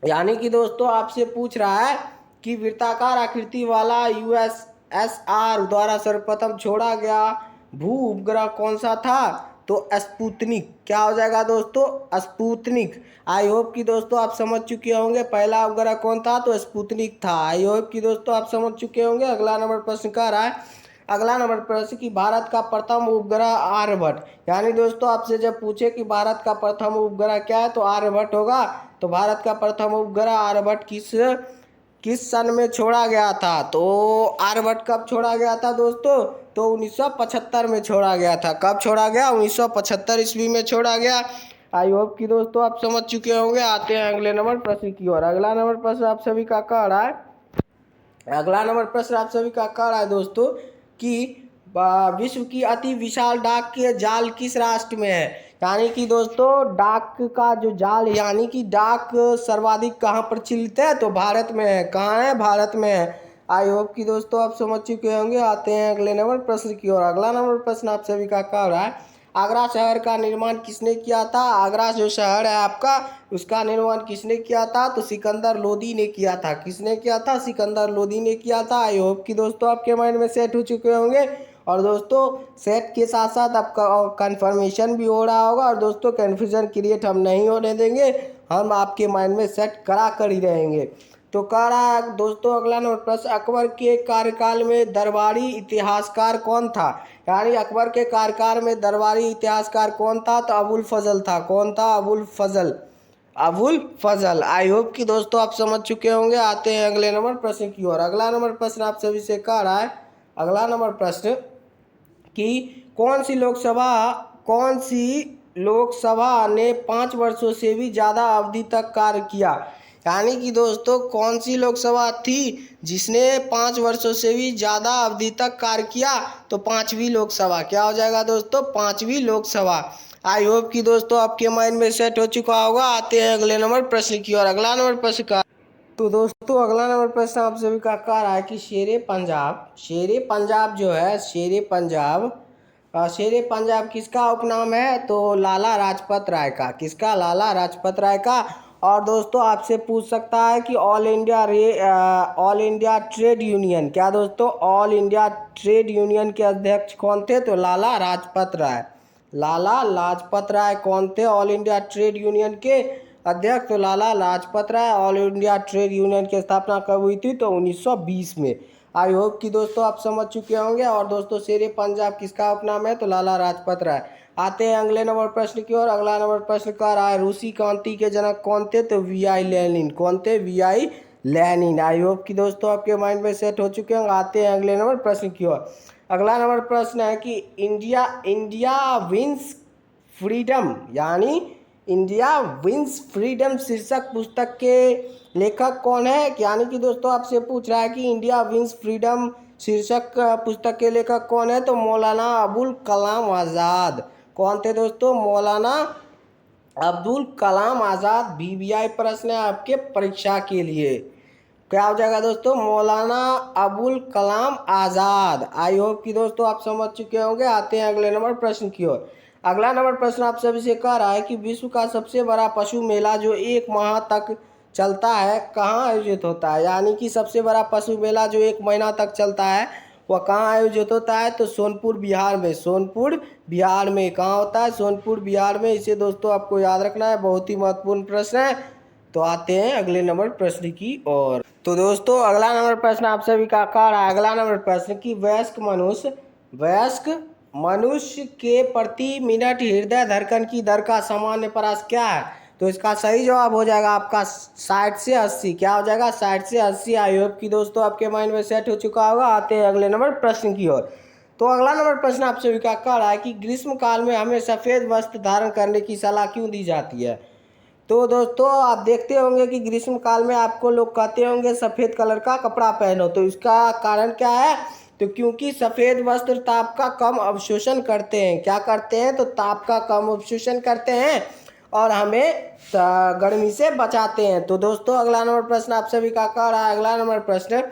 यानी कि दोस्तों आपसे पूछ रहा है कि वृत्ताकार आकृति वाला यूएसएसआर द्वारा सर्वप्रथम छोड़ा गया भू उपग्रह कौन सा था? तो स्पुतनिक। क्या हो जाएगा दोस्तों? स्पुतनिक। आई होप कि दोस्तों आप समझ चुके होंगे पहला उपग्रह कौन था, तो स्पुतनिक था। आई होप कि दोस्तों आप समझ चुके होंगे। अगला नंबर प्रश्न कह रहा है, अगला नंबर प्रश्न कि भारत का प्रथम उपग्रह आर्यभट्ट। यानी दोस्तों आपसे जब पूछे कि भारत का प्रथम उपग्रह क्या है, तो आर्यभट्ट होगा। तो भारत का प्रथम उपग्रह आर्यभट्ट किस सन में छोड़ा गया था? तो आर्यभट्ट कब छोड़ा गया था दोस्तों? तो 1975 में छोड़ा गया था। कब छोड़ा गया? 1975 ईस्वी में छोड़ा गया। आई होप कि दोस्तों आप समझ चुके होंगे। आते हैं अगले नंबर प्रश्न की ओर। अगला नंबर प्रश्न आप सभी का कह रहा है, अगला नंबर प्रश्न आप सभी का कह रहा है दोस्तों कि विश्व की अति विशाल डाक के जाल किस राष्ट्र में है? यानी कि दोस्तों डाक का जो जाल, यानी कि डाक सर्वाधिक कहाँ प्रचलित है? तो भारत में है। कहाँ है? भारत में है। आई होप कि दोस्तों आप समझ चुके होंगे। आते हैं अगले नंबर प्रश्न की ओर। अगला नंबर प्रश्न आप सभी का कह रहा है, आगरा शहर का निर्माण किसने किया था? आगरा जो शहर है आपका, उसका निर्माण किसने किया था? तो सिकंदर लोदी ने किया था। किसने किया था? सिकंदर लोदी ने किया था। आई होप कि दोस्तों आपके माइंड में सेट हो चुके होंगे। और दोस्तों सेट के साथ साथ आपका कन्फर्मेशन भी हो रहा होगा। और दोस्तों कन्फ्यूजन क्रिएट हम नहीं होने देंगे, हम आपके माइंड में सेट करा कर ही रहेंगे। तो कह रहा है दोस्तों अगला नंबर प्रश्न, अकबर के कार्यकाल में दरबारी इतिहासकार कौन था? यानी अकबर के कार्यकाल में दरबारी इतिहासकार कौन था? तो अबुल फजल था। कौन था? अबुल फजल। आई होप कि दोस्तों आप समझ चुके होंगे। आते हैं अगले नंबर प्रश्न की ओर। अगला नंबर प्रश्न आप सभी से कह रहा है, अगला नंबर प्रश्न कि कौन सी लोकसभा ने 5 वर्षों से भी ज़्यादा अवधि तक कार्य किया? यानी कि दोस्तों कौन सी लोकसभा थी जिसने 5 वर्षों से भी ज़्यादा अवधि तक कार्य किया? तो 5वीं लोकसभा। क्या हो जाएगा दोस्तों? 5वीं लोकसभा। आई होप कि दोस्तों आपके माइंड में सेट हो चुका होगा। आते हैं अगले नंबर प्रश्न की ओर। अगला नंबर प्रश्न का, तो दोस्तों अगला नंबर प्रश्न आप सभी का कह रहा है कि शेरे पंजाब जो है, शेरे पंजाब किसका उपनाम है? तो लाला लाजपत राय का। किसका? लाला लाजपत राय का। और दोस्तों आपसे पूछ सकता है कि ऑल इंडिया ट्रेड यूनियन, क्या दोस्तों ऑल इंडिया ट्रेड यूनियन के अध्यक्ष कौन थे? तो लाला लाजपत राय कौन थे ऑल इंडिया ट्रेड यूनियन के अध्यक्ष? तो Lala Lajpat Rai. All India trade union की स्थापना कब हुई थी? तो 1920 में। आई होप कि दोस्तों आप समझ चुके होंगे। और दोस्तों शेरे पंजाब किसका उपनाम है? तो लाला लाजपत राय। आते हैं अगले नंबर प्रश्न की ओर। अगला नंबर प्रश्न कह रहा है, रूसी क्रांति के जनक कौन थे? तो वी.आई. लेनिन। कौन थे? वी.आई. लेनिन। आई होप कि दोस्तों आपके माइंड में सेट हो चुके होंगे। आते हैं अगले नंबर प्रश्न की ओर। अगला नंबर प्रश्न है कि इंडिया विंस फ्रीडम, यानी इंडिया विंस फ्रीडम शीर्षक पुस्तक के लेखक कौन है? यानी कि दोस्तों आपसे पूछ रहा है कि इंडिया विंस फ्रीडम शीर्षक पुस्तक के लेखक कौन है? तो मौलाना अबुल कलाम आज़ाद। कौन थे दोस्तों? मौलाना अब्दुल कलाम आज़ाद। वीवीआई प्रश्न है आपके परीक्षा के लिए। क्या हो जाएगा दोस्तों? मौलाना अबुल कलाम आज़ाद। आई होप कि दोस्तों आप समझ चुके होंगे। आते हैं अगले नंबर प्रश्न की ओर। अगला नंबर प्रश्न आप सभी से कह रहा है कि विश्व का सबसे बड़ा पशु मेला जो 1 माह तक चलता है कहाँ आयोजित होता है? यानी कि सबसे बड़ा पशु मेला जो 1 महीना तक चलता है वह कहाँ आयोजित होता है? तो सोनपुर बिहार में। कहाँ होता है? सोनपुर बिहार में। इसे दोस्तों आपको याद रखना है, बहुत ही महत्वपूर्ण प्रश्न है। तो आते हैं अगले नंबर प्रश्न की ओर। तो दोस्तों अगला नंबर प्रश्न आप सभी का कार है। अगला नंबर प्रश्न कि वयस्क मनुष्य के प्रति मिनट हृदय धड़कन की दर का सामान्य प्रयास क्या है? तो इसका सही जवाब हो जाएगा आपका 60 से 80। क्या हो जाएगा? 60 से 80। आई होप कि दोस्तों आपके माइंड में सेट हो चुका होगा। आते हैं अगले नंबर प्रश्न की ओर। तो अगला नंबर प्रश्न आप सभी का कार है कि ग्रीष्म काल में हमें सफ़ेद वस्त्र धारण करने की सलाह क्यों दी जाती है? तो दोस्तों आप देखते होंगे कि ग्रीष्म काल में आपको लोग कहते होंगे सफ़ेद कलर का कपड़ा पहनो। तो इसका कारण क्या है? तो क्योंकि सफ़ेद वस्त्र ताप का कम अवशोषण करते हैं। क्या करते हैं? तो ताप का कम अवशोषण करते हैं और हमें गर्मी से बचाते हैं। तो दोस्तों अगला नंबर प्रश्न आप सभी का कर रहा है। अगला नंबर प्रश्न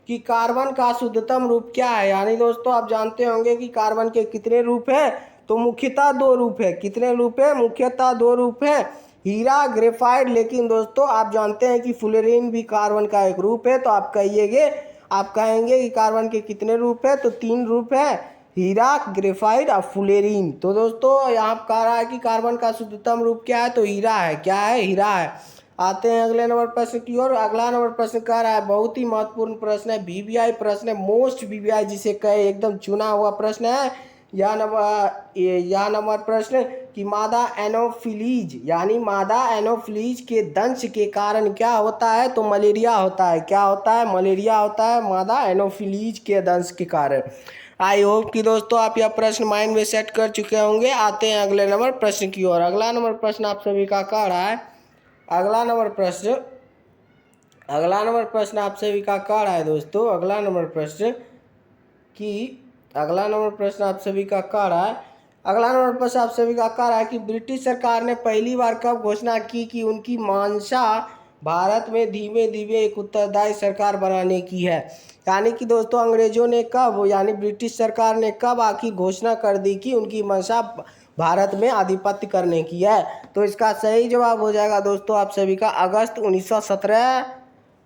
कि कार्बन का शुद्धतम रूप क्या है? यानी दोस्तों आप जानते होंगे कि कार्बन के कितने रूप हैं? तो मुख्यतः 2 रूप है। कितने रूप है? मुख्यतः 2 रूप है, हीरा, ग्रेफाइट। लेकिन दोस्तों आप जानते हैं कि फ्लोरीन भी कार्बन का एक रूप है। तो आप कहेंगे कि कार्बन के कितने रूप है? तो 3 रूप है, हीरा, ग्रेफाइट और फ्लोरीन। तो दोस्तों यहाँ कह रहा है कि कार्बन का शुद्धतम रूप क्या है? तो हीरा है। क्या है? हीरा है। आते हैं अगले नंबर प्रश्न की ओर। अगला नंबर प्रश्न कह रहा है, बहुत ही महत्वपूर्ण प्रश्न है, वीवीआई प्रश्न है, मोस्ट वीवीआई जिसे कहे, एकदम चुना हुआ प्रश्न है। यह नंबर प्रश्न कि मादा एनोफिलीज यानी मादा एनोफिलीज के दंश के कारण क्या होता है? तो मलेरिया होता है। क्या होता है? मलेरिया होता है मादा एनोफिलीज के दंश के कारण। आई होप कि दोस्तों आप यह प्रश्न माइंड में सेट कर चुके होंगे। आते हैं अगले नंबर प्रश्न की ओर। अगला नंबर प्रश्न आप सभी का कह रहा है। अगला नंबर प्रश्न आप सभी का कह रहा है दोस्तों। अगला नंबर प्रश्न आप सभी का कह रहा है। अगला नंबर प्रश्न आप सभी का कह रहा है कि ब्रिटिश सरकार ने पहली बार कब घोषणा की कि उनकी मंशा भारत में धीमे धीमे एक उत्तरदायी सरकार बनाने की है? यानी कि दोस्तों अंग्रेजों ने कब, यानी ब्रिटिश सरकार ने कब आखिर घोषणा कर दी कि उनकी मंशा भारत में आधिपत्य करने की है? तो इसका सही जवाब हो जाएगा दोस्तों आप सभी का अगस्त 1917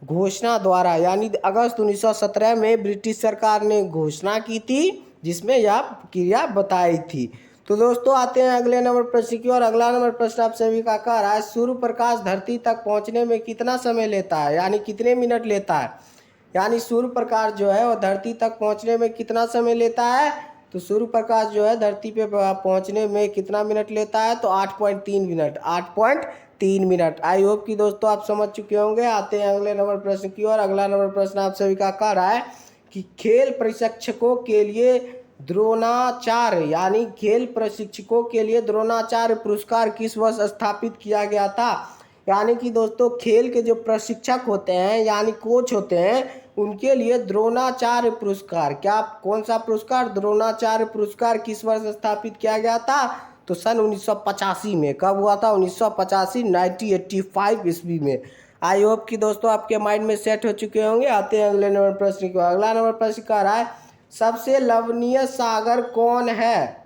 घोषणा द्वारा। यानी अगस्त 1917 में ब्रिटिश सरकार ने घोषणा की थी, जिसमें यह क्रिया बताई थी। तो दोस्तों आते हैं अगले नंबर प्रश्न की ओर। अगला नंबर प्रश्न आप सभी का कह रहा है, सूर्य प्रकाश धरती तक पहुंचने में कितना समय लेता है? यानी कितने मिनट लेता है? यानी सूर्य प्रकाश जो है वो धरती तक पहुंचने में कितना समय लेता है? तो सूर्य प्रकाश जो है धरती पे पहुंचने में कितना मिनट लेता है? तो 8.3 मिनट। 8.3 मिनट। आई होप कि दोस्तों आप समझ चुके होंगे। आते हैं अगले नंबर प्रश्न की ओर। अगला नंबर प्रश्न आप सभी का कह रहा है कि खेल प्रशिक्षकों के लिए द्रोणाचार्य यानी खेल प्रशिक्षकों के लिए द्रोणाचार्य पुरस्कार किस वर्ष स्थापित किया गया था? यानी कि दोस्तों खेल के जो प्रशिक्षक होते हैं यानी कोच होते हैं, उनके लिए द्रोणाचार्य पुरस्कार, क्या कौन सा पुरस्कार? द्रोणाचार्य पुरस्कार किस वर्ष स्थापित किया गया था? तो सन 1985 में। कब हुआ था? 1985, 1985 ईस्वी में। आई होप कि दोस्तों आपके माइंड में सेट हो चुके होंगे। आते हैं अगले नंबर प्रश्न को। अगला नंबर प्रश्न कह रहा है, सबसे लवणीय सागर कौन है?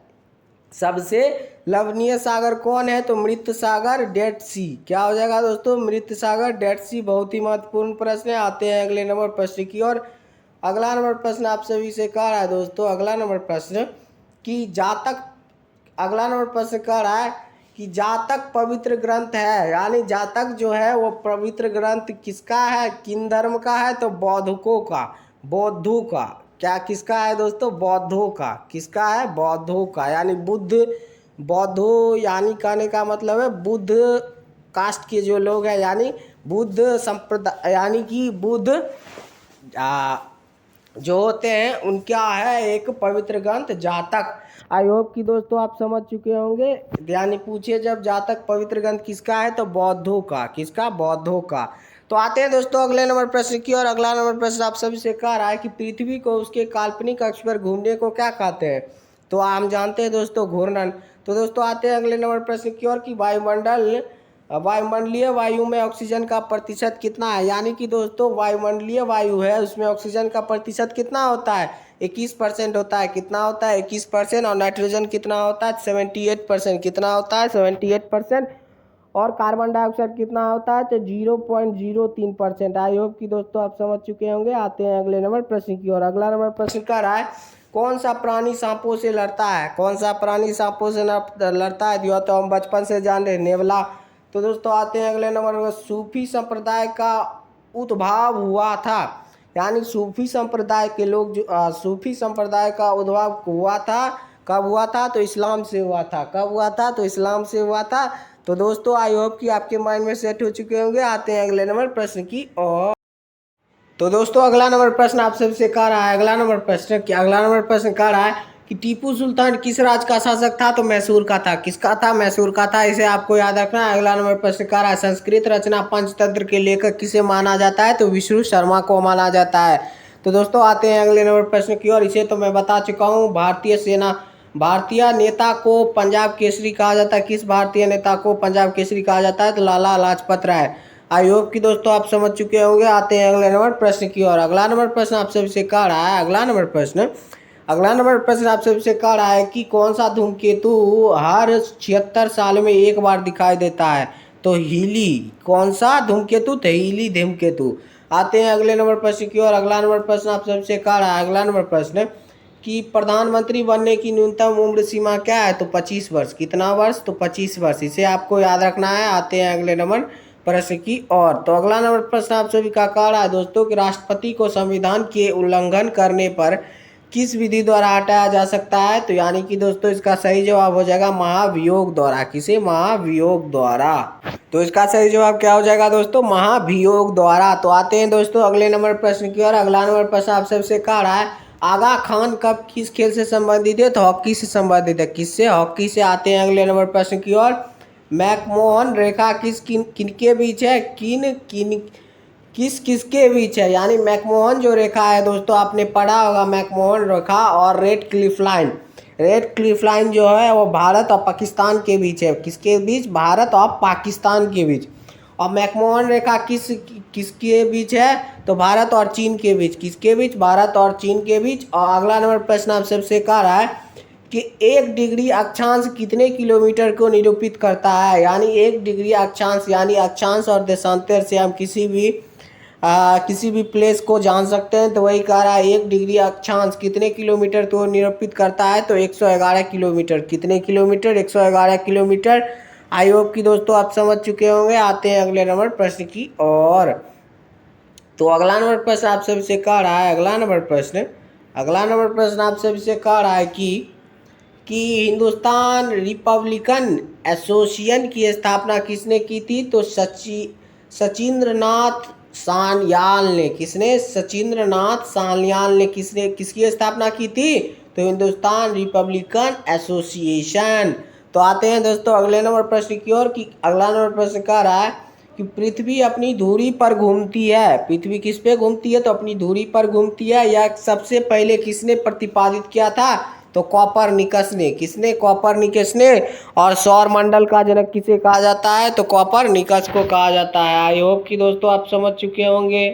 सबसे लवणीय सागर कौन है? तो मृत सागर, डेड सी। क्या हो जाएगा दोस्तों? मृत सागर, डेड सी। बहुत ही महत्वपूर्ण प्रश्न है। आते हैं अगले नंबर प्रश्न की ओर। अगला नंबर प्रश्न आप सभी से कह रहा है दोस्तों। अगला नंबर प्रश्न कि जातक अगला नंबर प्रश्न कह रहा है कि जातक पवित्र ग्रंथ है। यानी जातक जो है वो पवित्र ग्रंथ किसका है? किन धर्म का है? तो बौद्धों का। बौद्धों का। क्या किसका है दोस्तों? बौद्धों का। किसका है? बौद्धों का। यानी बौद्धों यानी कहने का मतलब है बुद्ध कास्ट के जो लोग हैं, यानी बुद्ध संप्रदाय, यानी कि बुद्ध जो होते हैं उनका है एक पवित्र ग्रंथ जातक। आई होप कि दोस्तों आप समझ चुके होंगे। यानी पूछिए जब जातक पवित्र ग्रंथ किसका है? तो बौद्धों का। किसका? बौद्धों का। तो आते हैं दोस्तों अगले नंबर प्रश्न की और। अगला नंबर प्रश्न आप सभी से कह रहा है कि पृथ्वी को उसके काल्पनिक अक्ष पर घूमने को क्या कहते हैं? तो हम जानते हैं दोस्तों घूर्णन। तो दोस्तों आते हैं अगले नंबर प्रश्न की ओर कि वायुमंडलीय वायु में ऑक्सीजन का प्रतिशत कितना है? यानी कि दोस्तों वायुमंडलीय वायु है उसमें ऑक्सीजन का प्रतिशत कितना होता है? 21% होता है। कितना होता है? 21%। और नाइट्रोजन कितना होता है? 78%। कितना होता है? 78%। और कार्बन डाइऑक्साइड कितना होता है? तो 0.03%। आई होप कि दोस्तों आप समझ चुके होंगे। आते हैं अगले नंबर प्रश्न की ओर। अगला नंबर प्रश्न कह रहा है, कौन सा प्राणी सांपों से लड़ता है? कौन सा प्राणी सांपों से लड़ता है? जो तो हम बचपन से जान रहे, नेवला। तो दोस्तों आते हैं अगले नंबर। सूफी संप्रदाय का उद्भव हुआ था? यानी सूफी संप्रदाय के लोग जो सूफी संप्रदाय का उद्भव हुआ था, कब हुआ था? तो इस्लाम से हुआ था। कब हुआ था? तो इस्लाम से हुआ था। तो दोस्तों आई होप कि आपके माइंड में सेट हो चुके होंगे। आते हैं अगले नंबर प्रश्न की ओर। तो दोस्तों अगला नंबर प्रश्न आप सबसे कह रहा है, अगला नंबर प्रश्न कह रहा है कि टीपू सुल्तान किस राज्य का शासक था? तो मैसूर का था। किसका था? मैसूर का था। इसे आपको याद रखना है। अगला नंबर प्रश्न कह रहा है संस्कृत रचना पंचतंत्र के लेखक किसे माना जाता है? तो विष्णु शर्मा को माना जाता है। तो दोस्तों आते हैं अगले नंबर प्रश्न की ओर। इसे तो मैं बता चुका हूँ। भारतीय नेता को पंजाब केसरी कहा जाता है। किस भारतीय नेता को पंजाब केसरी कहा जाता है? तो लाला लाजपत राय। आई होप कि दोस्तों आप समझ चुके होंगे। आते हैं अगले नंबर प्रश्न की ओर। अगला नंबर प्रश्न आप सबसे कह रहा है, अगला नंबर प्रश्न आप सबसे कह रहा है कि कौन सा धूमकेतु हर 76 साल में एक बार दिखाई देता है? तो हीली। कौन सा धूमकेतु? तो हीली धूमकेतु। आते हैं अगले नंबर प्रश्न की ओर। अगला नंबर प्रश्न आप सबसे कह रहा है, अगला नंबर प्रश्न कि प्रधानमंत्री बनने की न्यूनतम उम्र सीमा क्या है? तो 25 वर्ष। कितना वर्ष? तो 25 वर्ष। इसे आपको याद रखना है। आते हैं अगले नंबर प्रश्न की ओर। तो अगला नंबर प्रश्न आप सभी का कह रहा है दोस्तों कि राष्ट्रपति को संविधान के उल्लंघन करने पर किस विधि द्वारा हटाया जा सकता है? तो यानी कि दोस्तों इसका सही जवाब हो जाएगा महाभियोग द्वारा। किसे? महाभियोग द्वारा। तो इसका सही जवाब क्या हो जाएगा दोस्तों? महाभियोग द्वारा। तो आते हैं दोस्तों अगले नंबर प्रश्न की ओर। अगला नंबर प्रश्न आप सबसे कह रहा है आगा खान कब किस खेल से संबंधित है? तो हॉकी से संबंधित है। किससे? हॉकी से। आते हैं अगले नंबर प्रश्न की ओर। मैकमोहन रेखा किनके बीच है? किसके बीच है? यानी मैकमोहन जो रेखा है दोस्तों आपने पढ़ा होगा, मैकमोहन रेखा और रेड क्लिफ लाइन जो है वो भारत और पाकिस्तान के बीच है। किसके बीच? भारत और पाकिस्तान के बीच। और मैकमोहन रेखा किसके बीच है? तो भारत और चीन के बीच। किसके बीच? भारत और चीन के बीच। और अगला नंबर प्रश्न आप सबसे कह रहा है कि 1 डिग्री अक्षांश कितने किलोमीटर को निरूपित करता है? यानी 1 डिग्री अक्षांश, यानी अक्षांश और देशांतर से हम किसी भी प्लेस को जान सकते हैं। तो वही कह रहा है 1 डिग्री अक्षांश कितने किलोमीटर को निरूपित करता है? तो 111 किलोमीटर। कितने किलोमीटर? 111 किलोमीटर। आई होप कि दोस्तों आप समझ चुके होंगे। आते हैं अगले नंबर प्रश्न की ओर। तो अगला नंबर प्रश्न आप सबसे कह रहा है, अगला नंबर प्रश्न आप सबसे कह रहा है कि हिंदुस्तान रिपब्लिकन एसोसिएशन की स्थापना किसने की थी? तो सचिंद्रनाथ सान्याल ने। किसने? सचिंद्रनाथ सान्याल ने किसकी स्थापना की थी? तो हिंदुस्तान रिपब्लिकन एसोसिएशन। तो आते हैं दोस्तों अगले नंबर प्रश्न की ओर कि अगला नंबर प्रश्न कह रहा है कि पृथ्वी अपनी धुरी पर घूमती है। पृथ्वी किस पे घूमती है? तो अपनी धुरी पर घूमती है। यह सबसे पहले किसने प्रतिपादित किया था? तो कॉपरनिकस ने। किसने? कॉपरनिकस ने। और सौर मंडल का जनक किसे कहा जाता है? तो कॉपरनिकस को कहा जाता है। आई होप कि दोस्तों आप समझ चुके होंगे।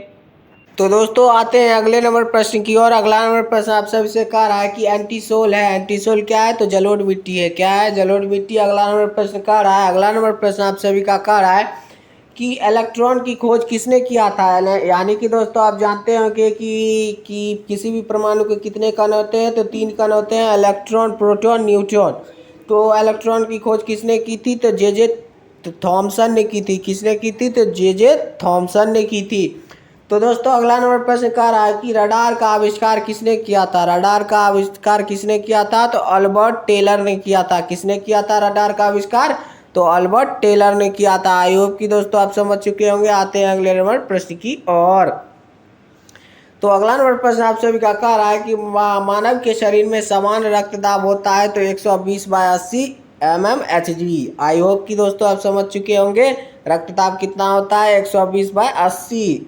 तो दोस्तों आते हैं अगले नंबर प्रश्न की ओर। अगला नंबर प्रश्न आप सबसे कह रहा है कि एंटीसोल है। एंटीसोल क्या है? तो जलोढ़ मिट्टी है। क्या है? जलोढ़ मिट्टी। अगला नंबर प्रश्न कह रहा है, अगला नंबर प्रश्न आप सभी का कह रहा है कि इलेक्ट्रॉन की खोज किसने किया था? यानी कि दोस्तों आप जानते होंगे कि किसी भी परमाणु के कितने कण होते हैं? तो 3 कण होते हैं, इलेक्ट्रॉन, प्रोटॉन, न्यूट्रॉन। तो इलेक्ट्रॉन की खोज किसने की थी? तो जे थॉमसन ने की थी। किसने की थी? तो जे थॉमसन ने की थी। तो दोस्तों अगला नंबर प्रश्न कह रहा है कि रडार का आविष्कार किसने किया था? रडार का आविष्कार किसने किया था? तो अल्बर्ट टेलर ने किया था। किसने किया था रडार का आविष्कार? तो अल्बर्ट टेलर ने किया था। आई होप कि दोस्तों आप समझ चुके होंगे। आते हैं अगले नंबर प्रश्न की ओर। तो अगला नंबर प्रश्न आप सभी का कह रहा है कि मानव के शरीर में समान रक्तदाब होता है तो 120/80 mmHg। आई होप कि दोस्तों आप समझ चुके होंगे रक्तदाब कितना होता है? 120/80।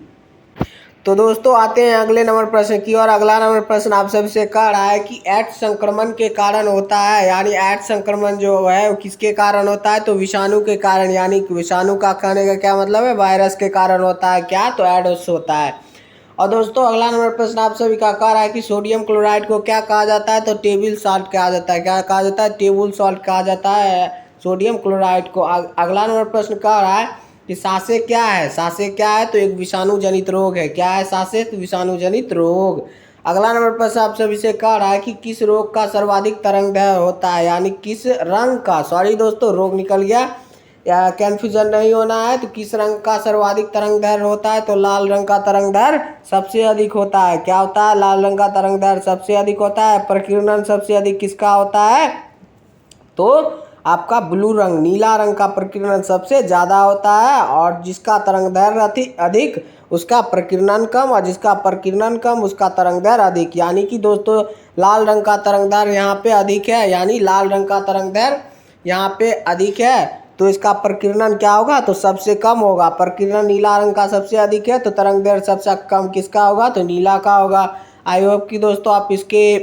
तो दोस्तों आते हैं अगले नंबर प्रश्न की और अगला नंबर प्रश्न आप सबसे कह रहा है कि एड्स संक्रमण के कारण होता है। यानी एड्स संक्रमण जो है वो किसके कारण होता है? तो विषाणु के कारण। यानी विषाणु का कहने का क्या मतलब है? वायरस के कारण होता है। क्या? तो एड्स होता है। और दोस्तों अगला नंबर प्रश्न आप सभी का कह रहा है कि सोडियम क्लोराइड को क्या कहा जाता है? तो टेबल सॉल्ट कहा जाता है। क्या कहा जाता है? टेबल सॉल्ट कहा जाता है सोडियम क्लोराइड को। अगला नंबर प्रश्न कह रहा है कि सांसें क्या है? सांसें क्या है? तो एक विषाणु जनित रोग है। क्या है सांसें? तो विषाणु जनित रोग। अगला नंबर प्रश्न आप सभी से कह रहा है कि किस रोग का सर्वाधिक तरंग होता है? यानी किस रंग का, सॉरी दोस्तों रोग निकल गया, या कन्फ्यूजन नहीं होना है। तो किस रंग का सर्वाधिक तरंग दैर्घ्य होता है? तो लाल रंग का तरंग दैर्घ्य सबसे अधिक होता है। क्या होता है? लाल रंग का तरंग दैर्घ्य सबसे अधिक होता है। प्रकीर्णन सबसे अधिक किसका होता है? तो आपका ब्लू रंग, नीला रंग का प्रकीर्णन सबसे ज़्यादा होता है, और जिसका तरंग दैर्घ्य अधिक उसका प्रकीर्णन कम, और जिसका प्रकीर्णन कम उसका तरंग दैर्घ्य अधिक। यानी कि दोस्तों लाल रंग का तरंग दैर्घ्य यहाँ पे अधिक है, यानी लाल रंग का तरंग दैर्घ्य यहाँ पे अधिक है, तो इसका प्रकीर्णन क्या होगा? तो सबसे कम होगा। प्रकीर्णन नीला रंग का सबसे अधिक है, तो तरंग दैर्घ्य सबसे कम किसका होगा? तो नीला का होगा। आई होप कि दोस्तों आप इसके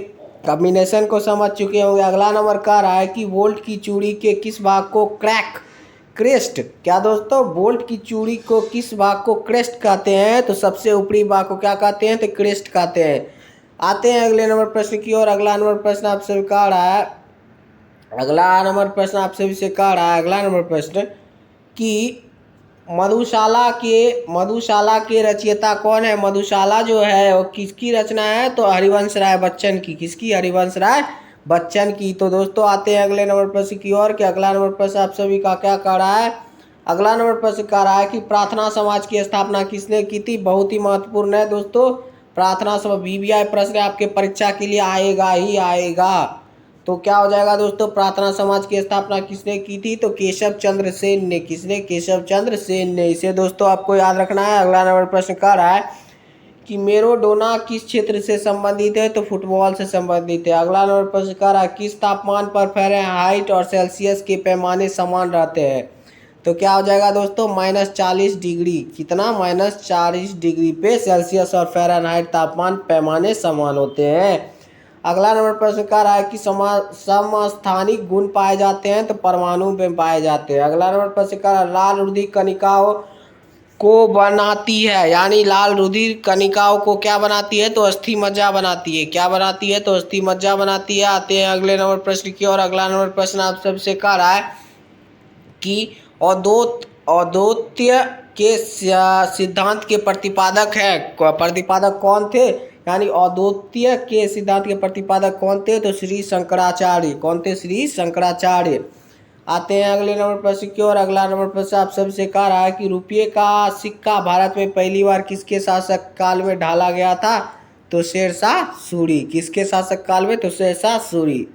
कॉम्बिनेशन को समझ चुके होंगे। अगला नंबर कह रहा है कि वोल्ट की चूड़ी के किस भाग को क्रेस्ट, क्या दोस्तों? वोल्ट की चूड़ी को किस भाग को क्रेस्ट कहते हैं? तो सबसे ऊपरी भाग को क्या कहते हैं? तो क्रेस्ट कहते हैं। आते हैं अगले नंबर प्रश्न की ओर। अगला नंबर प्रश्न आपसे कह रहा है, अगला नंबर प्रश्न कि मधुशाला के रचयिता कौन है? मधुशाला जो है वो किसकी रचना है? तो हरिवंश राय बच्चन की। किसकी? हरिवंश राय बच्चन की। तो दोस्तों आते हैं अगले नंबर प्रश्न की ओर कि अगला नंबर प्रश्न आप सभी का क्या कह रहा है? अगला नंबर प्रश्न कह रहा है कि प्रार्थना समाज की स्थापना किसने की थी? बहुत ही महत्वपूर्ण है दोस्तों। प्रार्थना समाज वीवीआई प्रश्न आपके परीक्षा के लिए आएगा ही आएगा। तो क्या हो जाएगा दोस्तों? प्रार्थना समाज की स्थापना किसने की थी? तो केशव चंद्र सेन ने। किसने? केशव चंद्र सेन ने। इसे दोस्तों आपको याद रखना है। अगला नंबर प्रश्न कह रहा है कि मेराडोना किस क्षेत्र से संबंधित है? तो फुटबॉल से संबंधित है। अगला नंबर प्रश्न कह रहा है किस तापमान पर फ़ारेनहाइट और सेल्सियस के पैमाने समान रहते हैं? तो क्या हो जाएगा दोस्तों? -40 डिग्री। कितना? -40 डिग्री पे सेल्सियस और फ़ारेनहाइट तापमान पैमाने समान होते हैं। अगला नंबर प्रश्न कह रहा है कि समस्थानिक गुण पाए जाते हैं? तो परमाणु में पाए जाते हैं। अगला नंबर प्रश्न कह रहा है लाल रुधिर कणिकाओं को बनाती है, यानी लाल रुधिर कणिकाओं को क्या बनाती है? तो अस्थि मज्जा बनाती है। क्या बनाती है? तो अस्थि मज्जा बनाती है। आते हैं अगले नंबर प्रश्न की ओर। अगला नंबर प्रश्न आप सबसे कह रहा है कि औदोत्य के सिद्धांत के प्रतिपादक कौन थे? यानी औदोत्य के सिद्धांत के प्रतिपादक कौन थे? तो श्री शंकराचार्य। कौन थे? श्री शंकराचार्य। आते हैं अगले नंबर प्रश्न की ओर। अगला नंबर प्रश्न आप सबसे कह रहा है कि रुपये का सिक्का भारत में पहली बार किसके शासक काल में ढाला गया था? तो शेरशाह सूरी। किसके शासक काल में? तो शेरशाह सूरी।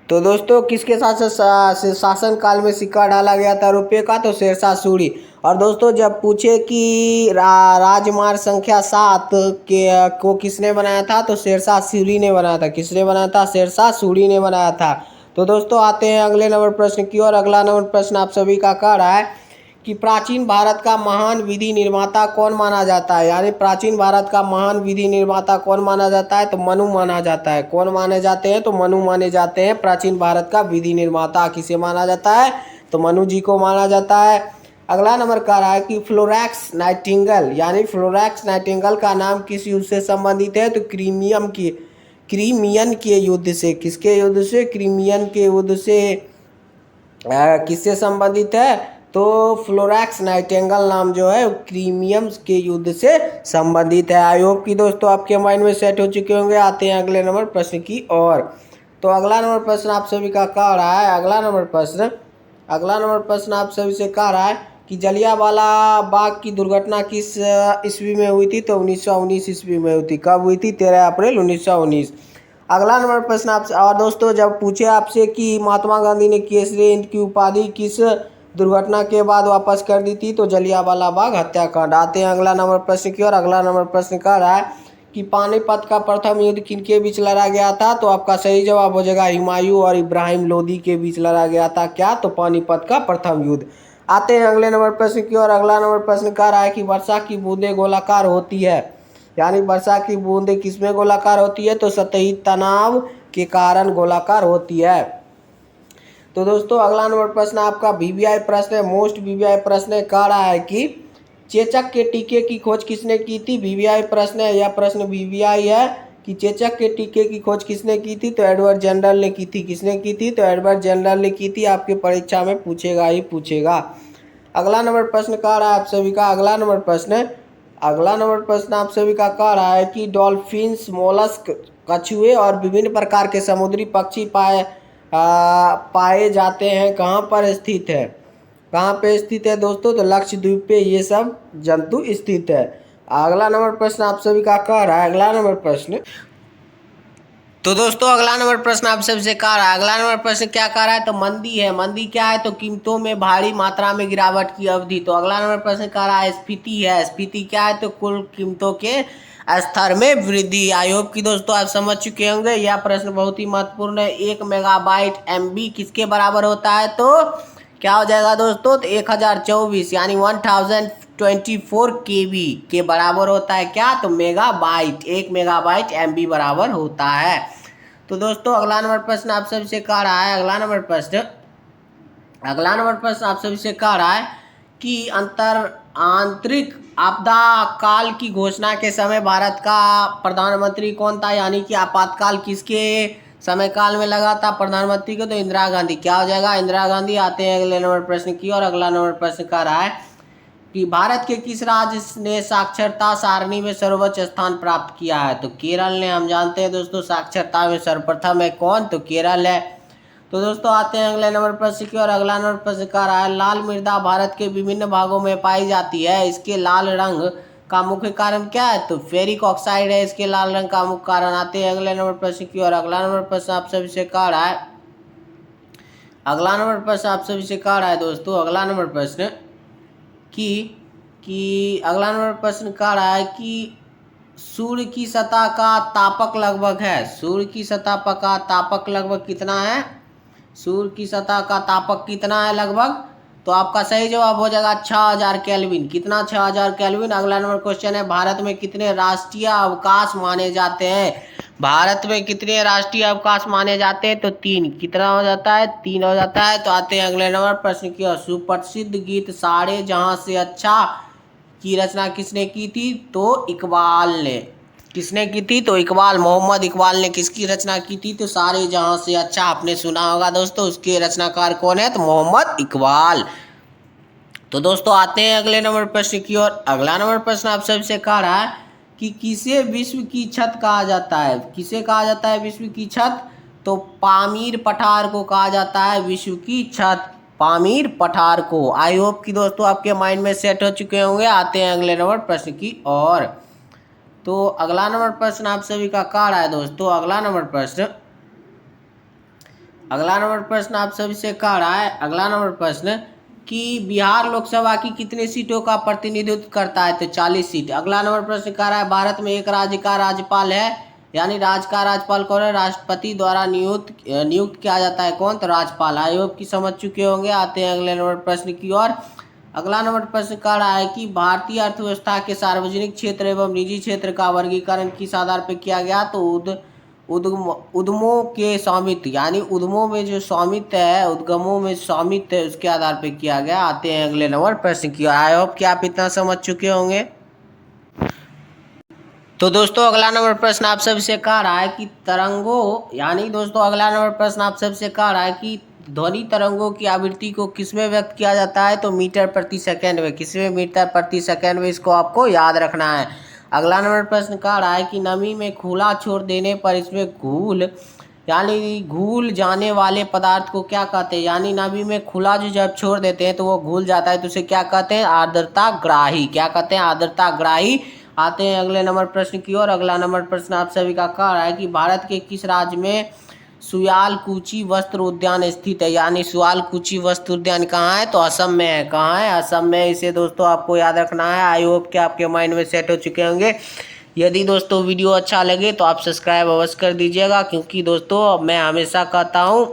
तो दोस्तों किसके शासन काल में सिक्का डाला गया था रुपये का? तो शेरशाह सूरी। और दोस्तों जब पूछे कि राजमार्ग संख्या 7 को किसने बनाया था? तो शेरशाह सूरी ने बनाया था। किसने बनाया था? शेरशाह सूरी ने बनाया था। तो दोस्तों आते हैं अगले नंबर प्रश्न की ओर। अगला नंबर प्रश्न आप सभी का कह रहा है कि प्राचीन भारत का महान विधि निर्माता कौन माना जाता है? यानी प्राचीन भारत का महान विधि निर्माता कौन माना जाता है? तो मनु माना जाता है। कौन माने जाते हैं? तो मनु माने जाते हैं प्राचीन भारत का विधि निर्माता। किसे माना जाता है? तो मनु जी को माना जाता है। अगला नंबर कह रहा है कि फ्लोरेंस नाइटिंगेल, यानी फ्लोरेंस नाइटिंगेल का नाम किस युद्ध से संबंधित है? तो क्रीमियन के युद्ध से। किसके युद्ध से? क्रीमियन के युद्ध से। किससे संबंधित है? तो फ्लोरेंस नाइटिंगेल नाम जो है क्रीमियम के युद्ध से संबंधित है। आई होप कि दोस्तों आपके माइंड में सेट हो चुके होंगे। आते हैं अगले नंबर प्रश्न की ओर। तो अगला नंबर प्रश्न आप सभी का कह रहा है, अगला नंबर प्रश्न आप सभी से कह रहा है कि जलियांवाला बाग की दुर्घटना किस ईस्वी में हुई थी? तो 1919 ईस्वी में हुई थी। कब हुई थी? 13 अप्रैल 1919। अगला नंबर प्रश्न आपसे, और दोस्तों जब पूछे आपसे कि महात्मा गांधी ने केसरी हिंद की उपाधि किस दुर्घटना के बाद वापस कर दी थी? तो जलियांवाला बाग हत्याकांड। आते हैं अगला नंबर प्रश्न की ओर। अगला नंबर प्रश्न कह रहा है कि पानीपत का प्रथम युद्ध किनके बीच लड़ा गया था? तो आपका सही जवाब हो जाएगा हुमायूं और इब्राहिम लोदी के बीच लड़ा गया था। क्या? तो पानीपत का प्रथम युद्ध। आते हैं अगले नंबर प्रश्न की ओर। अगला नंबर प्रश्न कह रहा है कि वर्षा की बूंदें गोलाकार होती है, यानी वर्षा की बूंदें किसमें गोलाकार होती है? तो सतही तनाव के कारण गोलाकार होती है। तो दोस्तों अगला नंबर प्रश्न आपका वीवीआई प्रश्न है, मोस्ट वीवीआई प्रश्न है। कह रहा है कि चेचक के टीके की खोज किसने की थी? वीवीआई प्रश्न है, यह प्रश्न वीवीआई है कि चेचक के टीके की खोज किसने की थी? तो एडवर्ड जेनरल ने की थी। किसने की थी? तो एडवर्ड जेनरल ने की थी। आपके परीक्षा में पूछेगा ही पूछेगा। अगला नंबर प्रश्न कह रहा है आप सभी का, अगला नंबर प्रश्न आप सभी का कह रहा है कि डॉल्फिन्स, मोलस्क, कछुए और विभिन्न प्रकार के समुद्री पक्षी पाए जाते हैं, कहाँ पर स्थित है? कहाँ पे स्थित है दोस्तों? तो लक्षद्वीप पे ये सब जंतु स्थित है। अगला नंबर प्रश्न आप सभी का कह रहा है, अगला नंबर प्रश्न, तो दोस्तों अगला नंबर प्रश्न आप सबसे कह रहा है, अगला नंबर प्रश्न क्या कह रहा है? तो मंदी है। मंदी क्या है? तो कीमतों में भारी मात्रा में गिरावट की अवधि। तो अगला नंबर प्रश्न कह रहा है स्फीति है। स्फीति क्या है? तो कुल कीमतों के स्तर में वृद्धि। आई होप कि दोस्तों आप समझ चुके होंगे। यह प्रश्न बहुत ही महत्वपूर्ण है। 1 मेगाबाइट MB किसके बराबर होता है? तो क्या हो जाएगा दोस्तों? तो 1024 यानी 1024 KB के बराबर होता है। क्या? तो मेगाबाइट। 1 मेगाबाइट MB बराबर होता है। तो दोस्तों अगला नंबर प्रश्न आप सबसे कह रहा है, अगला नंबर प्रश्न आप सबसे कह रहा है कि आंतरिक आपदा काल की घोषणा के समय भारत का प्रधानमंत्री कौन था? यानी कि आपातकाल किसके समय काल में लगा था प्रधानमंत्री को? तो इंदिरा गांधी। क्या हो जाएगा? इंदिरा गांधी। आते हैं अगले नंबर प्रश्न की और अगला नंबर प्रश्न कह रहा है कि भारत के किस राज्य ने साक्षरता सारणी में सर्वोच्च स्थान प्राप्त किया है? तो केरल ने। हम जानते हैं दोस्तों साक्षरता में सर्वप्रथम है कौन? तो केरल है। तो दोस्तों आते हैं अगले नंबर प्रश्न की और अगला नंबर प्रश्न कह रहा है लाल मृदा भारत के विभिन्न भागों में पाई जाती है। इसके लाल रंग का मुख्य कारण क्या है? तो फेरिक ऑक्साइड है इसके लाल रंग का मुख्य कारण। आते हैं अगले नंबर प्रश्न की और अगला नंबर प्रश्न आप सभी से कह रहा है, अगला नंबर प्रश्न आप सभी से कह रहा है दोस्तों, अगला नंबर प्रश्न कि अगला नंबर प्रश्न कह रहा है कि सूर्य की सतह का तापक लगभग है। सूर्य की सतह का तापक लगभग कितना है? सूर्य की सतह का तापक कितना है लगभग? तो आपका सही जवाब हो जाएगा 6000 केल्विन। कितना? 6000 केल्विन। अगला नंबर क्वेश्चन है भारत में कितने राष्ट्रीय अवकाश माने जाते हैं? भारत में कितने राष्ट्रीय अवकाश माने जाते हैं? तो 3। कितना हो जाता है? 3 हो जाता है। तो आते हैं अगले नंबर प्रश्न की ओर। सुप्रसिद्ध गीत सारे जहां से अच्छा की रचना किसने की थी? तो इकबाल ने। किसने की थी? तो इकबाल, मोहम्मद इकबाल ने किसकी रचना की थी? तो सारे जहां से अच्छा। आपने सुना होगा दोस्तों, उसके रचनाकार कौन है? तो मोहम्मद इकबाल। तो दोस्तों आते हैं अगले नंबर प्रश्न की ओर। अगला नंबर प्रश्न आप सबसे कह रहा है कि किसे विश्व की छत कहा जाता है? किसे कहा जाता है विश्व की छत? तो पामीर पठार को कहा जाता है विश्व की छत। पामीर पठार को। आई होप कि दोस्तों आपके माइंड में सेट हो चुके होंगे। आते हैं अगले नंबर प्रश्न की ओर। तो अगला नंबर प्रश्न आप सभी का कह रहा है दोस्तों, अगला नंबर प्रश्न आप सभी से कह रहा है, अगला नंबर प्रश्न कि बिहार लोकसभा की कितने सीटों का प्रतिनिधित्व करता है? तो 40 सीट। अगला नंबर प्रश्न कह रहा है भारत में एक राज्य का राज्यपाल है, यानी राज्य का राज्यपाल कौन है? राष्ट्रपति द्वारा नियुक्त किया जाता है कौन? तो राज्यपाल। आई होप कि समझ चुके होंगे। आते हैं अगले नंबर प्रश्न की ओर। अगला नंबर प्रश्न कह रहा है कि भारतीय अर्थव्यवस्था के सार्वजनिक क्षेत्र एवं निजी क्षेत्र का वर्गीकरण किस आधार पर किया गया? तो उद्यमों के स्वामित्व, यानी उद्यमों में जो स्वामित्व है, उद्गमों में स्वामित्व है, उसके आधार पर किया गया। आते हैं अगले नंबर प्रश्न की। आई होप कि आप इतना समझ चुके होंगे। तो दोस्तों अगला नंबर प्रश्न आप सबसे कह रहा है कि तरंगों, यानी दोस्तों अगला नंबर प्रश्न आप सबसे कह रहा है कि ध्वनि तरंगों की आवृत्ति को किसमें व्यक्त किया जाता है? तो मीटर प्रति सेकंड में। किसमें? मीटर प्रति सेकंड में। इसको आपको याद रखना है। अगला नंबर प्रश्न कह रहा है कि नमी में खुला छोड़ देने पर इसमें घुल, यानी घुल जाने वाले पदार्थ को क्या कहते हैं? यानी नमी में खुला जो जब छोड़ देते हैं तो वो घुल जाता है, तो उसे क्या कहते हैं? आर्द्रता ग्राही। क्या कहते हैं? आर्द्रता ग्राही। आते हैं अगले नंबर प्रश्न की ओर। अगला नंबर प्रश्न आप सभी का कह रहा है कि भारत के किस राज्य में सुयालकुची वस्त्र उद्यान स्थित है? यानी सुयालकुची वस्त्र उद्यान कहाँ है? तो असम में है। कहाँ है? असम में। इसे दोस्तों आपको याद रखना है। आई होप कि आपके माइंड में सेट हो चुके होंगे। यदि दोस्तों वीडियो अच्छा लगे तो आप सब्सक्राइब अवश्य कर दीजिएगा, क्योंकि दोस्तों मैं हमेशा कहता हूँ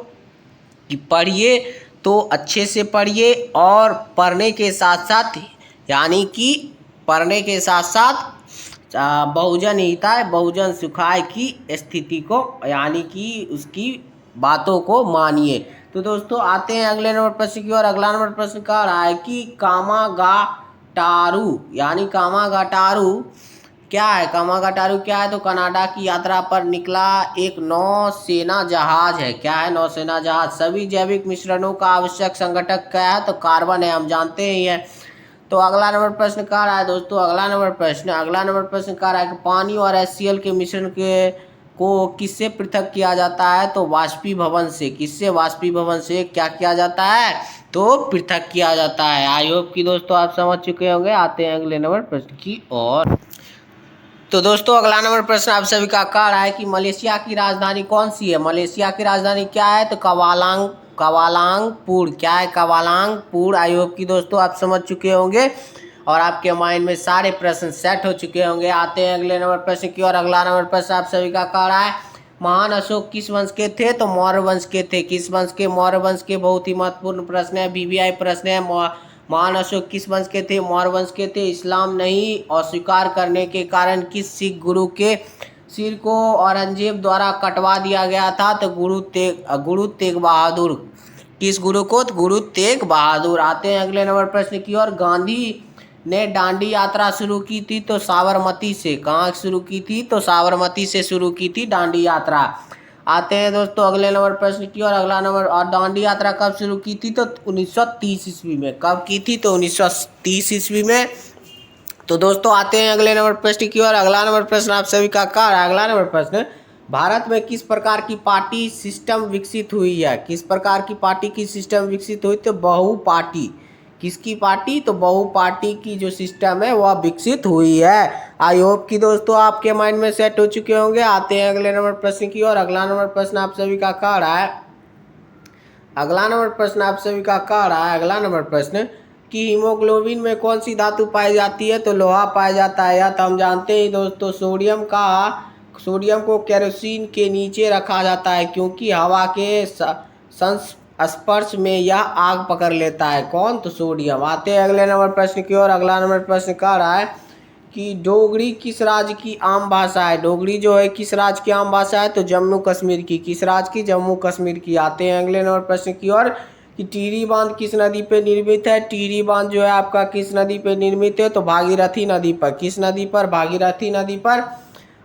कि पढ़िए तो अच्छे से पढ़िए, और पढ़ने के साथ साथ, यानी कि पढ़ने के साथ साथ बहुजन हिताय बहुजन सुखाय की स्थिति को, यानी कि उसकी बातों को मानिए। तो दोस्तों आते हैं अगले नंबर प्रश्न की ओर। अगला नंबर प्रश्न कह रहा है कि कामागाटारू, यानी कामागाटारू क्या है? कामागाटारू क्या है? तो कनाडा की यात्रा पर निकला एक नौसेना जहाज है। क्या है? नौसेना जहाज। सभी जैविक मिश्रणों का आवश्यक संगठक क्या है? तो कार्बन है। हम जानते ही हैं। तो अगला नंबर प्रश्न कह रहा है दोस्तों, अगला नंबर प्रश्न कह रहा है कि पानी और HCl के मिश्रण को किससे पृथक किया जाता है? तो वाष्पीभवन से। किससे? वाष्पीभवन से क्या किया जाता है? तो पृथक किया जाता है। आई होप कि दोस्तों आप समझ चुके होंगे। आते हैं अगले नंबर प्रश्न की ओर। तो दोस्तों अगला नंबर प्रश्न आप सभी का कह रहा है कि मलेशिया की राजधानी कौन सी है? मलेशिया की राजधानी क्या है? तो कवालालंपुर। क्या है? कवालालंपुर। आई होप कि दोस्तों आप समझ चुके होंगे और आपके माइंड में सारे प्रश्न सेट हो चुके होंगे। आते हैं अगले नंबर प्रश्न की ओर। अगला नंबर प्रश्न आप सभी का कह रहा है महान अशोक किस वंश के थे? तो मौर्य वंश के थे। किस वंश के? मौर्य वंश के। बहुत ही महत्वपूर्ण प्रश्न है, वीवीआई प्रश्न है। महान अशोक किस वंश के थे? मौर्य वंश के थे। इस्लाम नहीं अस्वीकार करने के कारण किस सिख गुरु के सिर को औरंगजेब द्वारा कटवा दिया गया था? तो गुरु तेग बहादुर। किस गुरु को? तो गुरु तेग बहादुर। आते हैं अगले नंबर प्रश्न की ओर। गांधी ने दांडी यात्रा शुरू की थी तो साबरमती से। कहाँ शुरू की थी? तो साबरमती से शुरू की थी दांडी यात्रा। आते हैं दोस्तों अगले नंबर प्रश्न की ओर। अगला नंबर, और दांडी यात्रा कब शुरू की थी? तो 1930 ईस्वी में। कब की थी? तो 1930 ईस्वी में। तो दोस्तों आते हैं अगले नंबर प्रश्न की ओर। अगला नंबर प्रश्न आप सभी का क्या है? अगला नंबर प्रश्न, भारत में किस प्रकार की पार्टी सिस्टम विकसित हुई है? किस प्रकार की पार्टी की सिस्टम विकसित हुई? तो बहु पार्टी। किसकी पार्टी? तो बहु पार्टी की जो सिस्टम है वह विकसित हुई है। आई होप कि दोस्तों आपके माइंड में सेट हो चुके होंगे। आते हैं अगले नंबर प्रश्न की ओर। अगला नंबर प्रश्न आप सभी का क्या रहा है? अगला नंबर प्रश्न आप सभी का क्या रहा है? अगला नंबर प्रश्न कि हीमोग्लोबिन में कौन सी धातु पाई जाती है? तो लोहा पाया जाता है। या तो हम जानते हैं दोस्तों सोडियम को केरोसिन के नीचे रखा जाता है क्योंकि हवा के संस्पर्श में यह आग पकड़ लेता है। कौन? तो सोडियम। आते हैं अगले नंबर प्रश्न की ओर। अगला नंबर प्रश्न कह रहा है कि डोगरी किस राज्य की आम भाषा है? डोगरी जो है किस राज्य की आम भाषा है? तो जम्मू कश्मीर की। किस राज्य की? जम्मू कश्मीर की। आते हैं अगले नंबर प्रश्न की ओर कि टिहरी बांध किस नदी पे निर्मित है? टिहरी बांध जो है आपका किस नदी पे निर्मित है? तो भागीरथी नदी पर। किस नदी पर? भागीरथी नदी पर।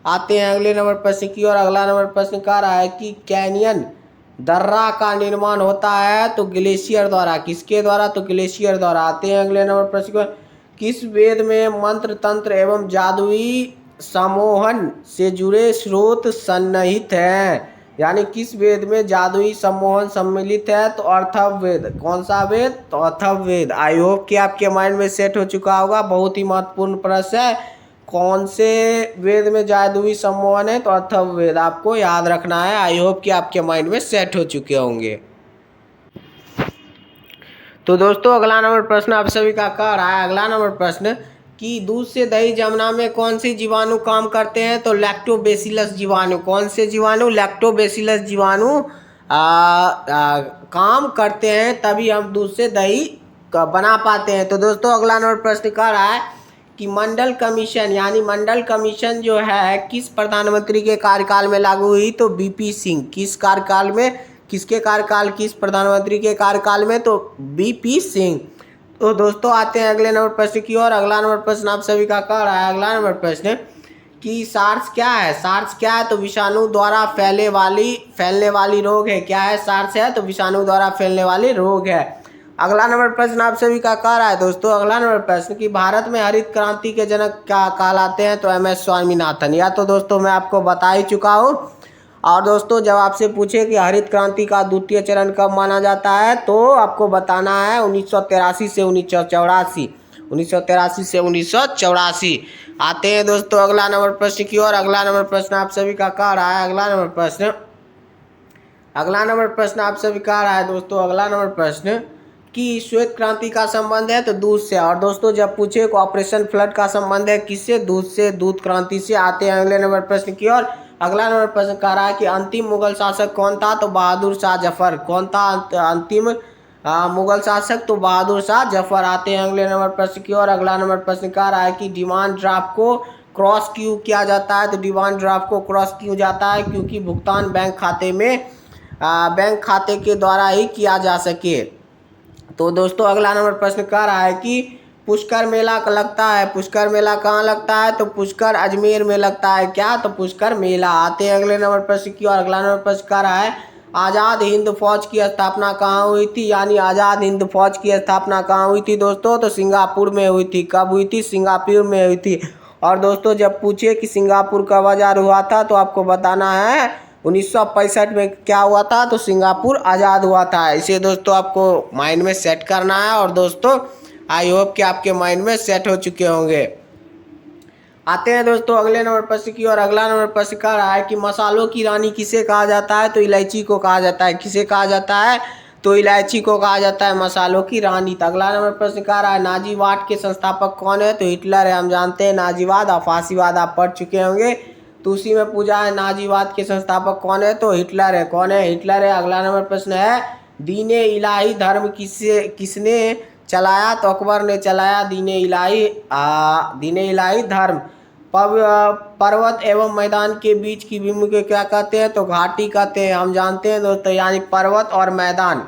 आते हैं अगले नंबर प्रश्न की ओर। अगला नंबर प्रश्न कह रहा है कि कैनियन दर्रा का निर्माण होता है तो ग्लेशियर द्वारा। किसके द्वारा? तो ग्लेशियर द्वारा। आते हैं अगले नंबर प्रश्न की ओर। किस वेद में मंत्र तंत्र एवं जादुई सम्मोहन से जुड़े स्रोत सन्निहित हैं? यानी किस वेद में जादुई सम्मोहन सम्मिलित है? तो अथर्ववेद। कौन सा वेद? तो अथर्ववेद। आई होप कि आपके माइंड में सेट हो चुका होगा। बहुत ही महत्वपूर्ण प्रश्न है। कौन से वेद में जादुई सम्मोहन है? तो अथर्ववेद। आपको याद रखना है। आई होप कि आपके माइंड में सेट हो चुके होंगे। तो दोस्तों अगला नंबर प्रश्न आप सभी का कह रहा है। अगला नंबर प्रश्न कि दूध से दही जमना में कौन से जीवाणु काम करते हैं? तो लैक्टोबैसिलस जीवाणु। कौन से जीवाणु? लैक्टोबैसिलस जीवाणु काम करते हैं, तभी हम दूध से दही बना पाते हैं। तो दोस्तों अगला नंबर प्रश्न कह रहा है कि मंडल कमीशन, यानी मंडल कमीशन जो है किस प्रधानमंत्री के कार्यकाल में लागू हुई? तो बीपी सिंह। किस कार्यकाल में? किसके कार्यकाल? किस प्रधानमंत्री के कार्यकाल में? तो बीपी सिंह। तो दोस्तों आते हैं अगले नंबर प्रश्न की ओर। अगला नंबर प्रश्न आप सभी का कह रहा है। अगला नंबर प्रश्न कि सार्स क्या है? सार्स क्या है? तो विषाणु द्वारा फैलने वाली रोग है। क्या है? सार्स है तो विषाणु द्वारा फैलने वाली रोग है। अगला नंबर प्रश्न आप सभी का कह रहा है दोस्तों। अगला नंबर प्रश्न कि भारत में हरित क्रांति के जनक क्या कहलाते हैं? तो MS स्वामीनाथन। या तो दोस्तों मैं आपको बता ही चुका हूँ। और दोस्तों जब आपसे पूछे कि हरित क्रांति का द्वितीय चरण कब माना जाता है तो आपको बताना है 1983 से 1984। 1983 से 1984। आते हैं दोस्तों अगला नंबर प्रश्न की ओर। अगला नंबर प्रश्न आप सभी का कह रहा है। अगला नंबर प्रश्न आप सभी का रहा है दोस्तों। अगला नंबर प्रश्न कि श्वेत क्रांति का संबंध है तो दूध से। और दोस्तों जब पूछे कि ऑपरेशन फ्लड का संबंध है किससे? दूध से, दूध क्रांति से। आते हैं अगले नंबर प्रश्न की ओर। अगला नंबर प्रश्न कह रहा है कि अंतिम मुगल शासक कौन था? तो बहादुर शाह जफर। कौन था अंतिम मुगल शासक? तो बहादुर शाह जफर। आते हैं अगले नंबर प्रश्न की ओर। अगला नंबर प्रश्न कह रहा है कि डिमांड ड्राफ्ट को क्रॉस क्यों किया जाता है? तो डिमांड ड्राफ्ट को क्रॉस क्यों जाता है? क्योंकि भुगतान बैंक खाते के द्वारा ही किया जा सके। तो दोस्तों अगला नंबर प्रश्न कह रहा है कि पुष्कर मेला लगता है। पुष्कर मेला कहाँ लगता है? तो पुष्कर अजमेर में लगता है। क्या? तो पुष्कर मेला। आते हैं अगले नंबर प्रश्न की ओर। अगला नंबर प्रश्न कह रहा है आज़ाद हिंद फौज की स्थापना कहाँ हुई थी? यानी आज़ाद हिंद फौज की स्थापना कहाँ हुई थी दोस्तों? तो सिंगापुर में हुई थी। कब हुई थी? सिंगापुर में हुई थी। और दोस्तों जब पूछे कि सिंगापुर कब आज़ाद हुआ था तो आपको बताना है 1965 में क्या हुआ था, तो सिंगापुर आज़ाद हुआ था। इसे दोस्तों आपको माइंड में सेट करना है और दोस्तों आई होप कि आपके माइंड में सेट हो चुके होंगे। आते हैं दोस्तों अगले नंबर प्रश्न की और अगला नंबर प्रश्न कह रहा है कि मसालों की रानी किसे कहा जाता है, तो इलायची को कहा जाता है। किसे कहा जाता है, तो इलायची को कहा जाता है मसालों की रानी। तो अगला नंबर प्रश्न कह रहा है नाजीवाद के संस्थापक कौन है, तो हिटलर है। हम जानते हैं नाजीवाद और फासीवाद आप पढ़ चुके होंगे, तो उसी में पूछा है नाजीवाद के संस्थापक कौन है, तो हिटलर है। कौन है, हिटलर है। अगला नंबर प्रश्न है दीने इलाही धर्म किसने चलाया, तो अकबर ने चलाया दीने इलाही धर्म। पर्वत एवं मैदान के बीच की भूमि को क्या कहते हैं, तो घाटी कहते हैं। हम जानते हैं दोस्तों, यानी पर्वत और मैदान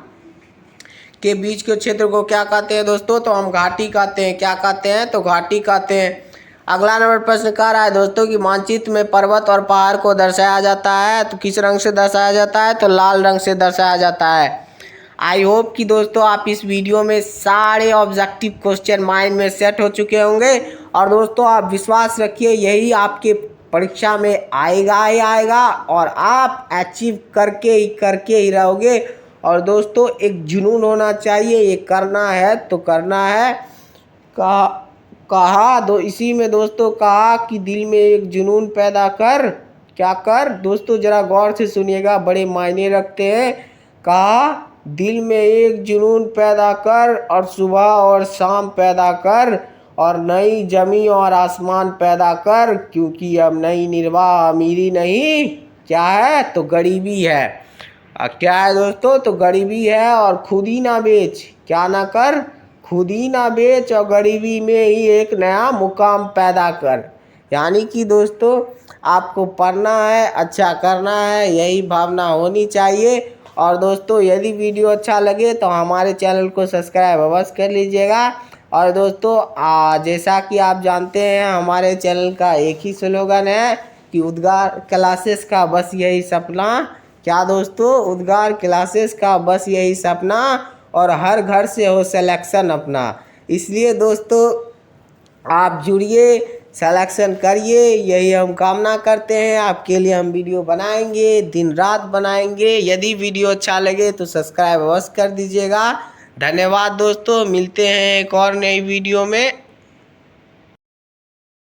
के बीच के क्षेत्र को क्या कहते हैं दोस्तों, तो हम घाटी कहते हैं। क्या कहते हैं, तो घाटी कहते हैं। अगला नंबर प्रश्न कह रहा है दोस्तों कि मानचित्र में पर्वत और पहाड़ को दर्शाया जाता है, तो किस रंग से दर्शाया जाता है, तो लाल रंग से दर्शाया जाता है। आई होप कि दोस्तों आप इस वीडियो में सारे ऑब्जेक्टिव क्वेश्चन माइंड में सेट हो चुके होंगे। और दोस्तों आप विश्वास रखिए यही आपके परीक्षा में आएगा ही आएगा और आप अचीव करके ही रहोगे। और दोस्तों एक जुनून होना चाहिए, ये करना है तो करना है। कहा दो इसी में दोस्तों कहा कि दिल में एक जुनून पैदा कर, क्या कर दोस्तों, जरा गौर से सुनिएगा, बड़े मायने रखते हैं। कहा दिल में एक जुनून पैदा कर और सुबह और शाम पैदा कर और नई जमी और आसमान पैदा कर, क्योंकि अब नई निर्वाह अमीरी नहीं क्या है, तो गरीबी है। क्या है दोस्तों, तो गरीबी है। और खुद ही ना बेच, क्या ना कर, खुद ही ना बेच और गरीबी में ही एक नया मुकाम पैदा कर। यानी कि दोस्तों आपको पढ़ना है, अच्छा करना है, यही भावना होनी चाहिए। और दोस्तों यदि वीडियो अच्छा लगे तो हमारे चैनल को सब्सक्राइब अवश्य कर लीजिएगा। और दोस्तों जैसा कि आप जानते हैं हमारे चैनल का एक ही स्लोगन है कि उद्गार क्लासेस का बस यही सपना, क्या दोस्तों, उद्गार क्लासेस का बस यही सपना और हर घर से हो सिलेक्शन अपना। इसलिए दोस्तों आप जुड़िए, सिलेक्शन करिए, यही हम कामना करते हैं। आपके लिए हम वीडियो बनाएंगे, दिन रात बनाएंगे। यदि वीडियो अच्छा लगे तो सब्सक्राइब अवश्य कर दीजिएगा। धन्यवाद दोस्तों, मिलते हैं एक और नई वीडियो में।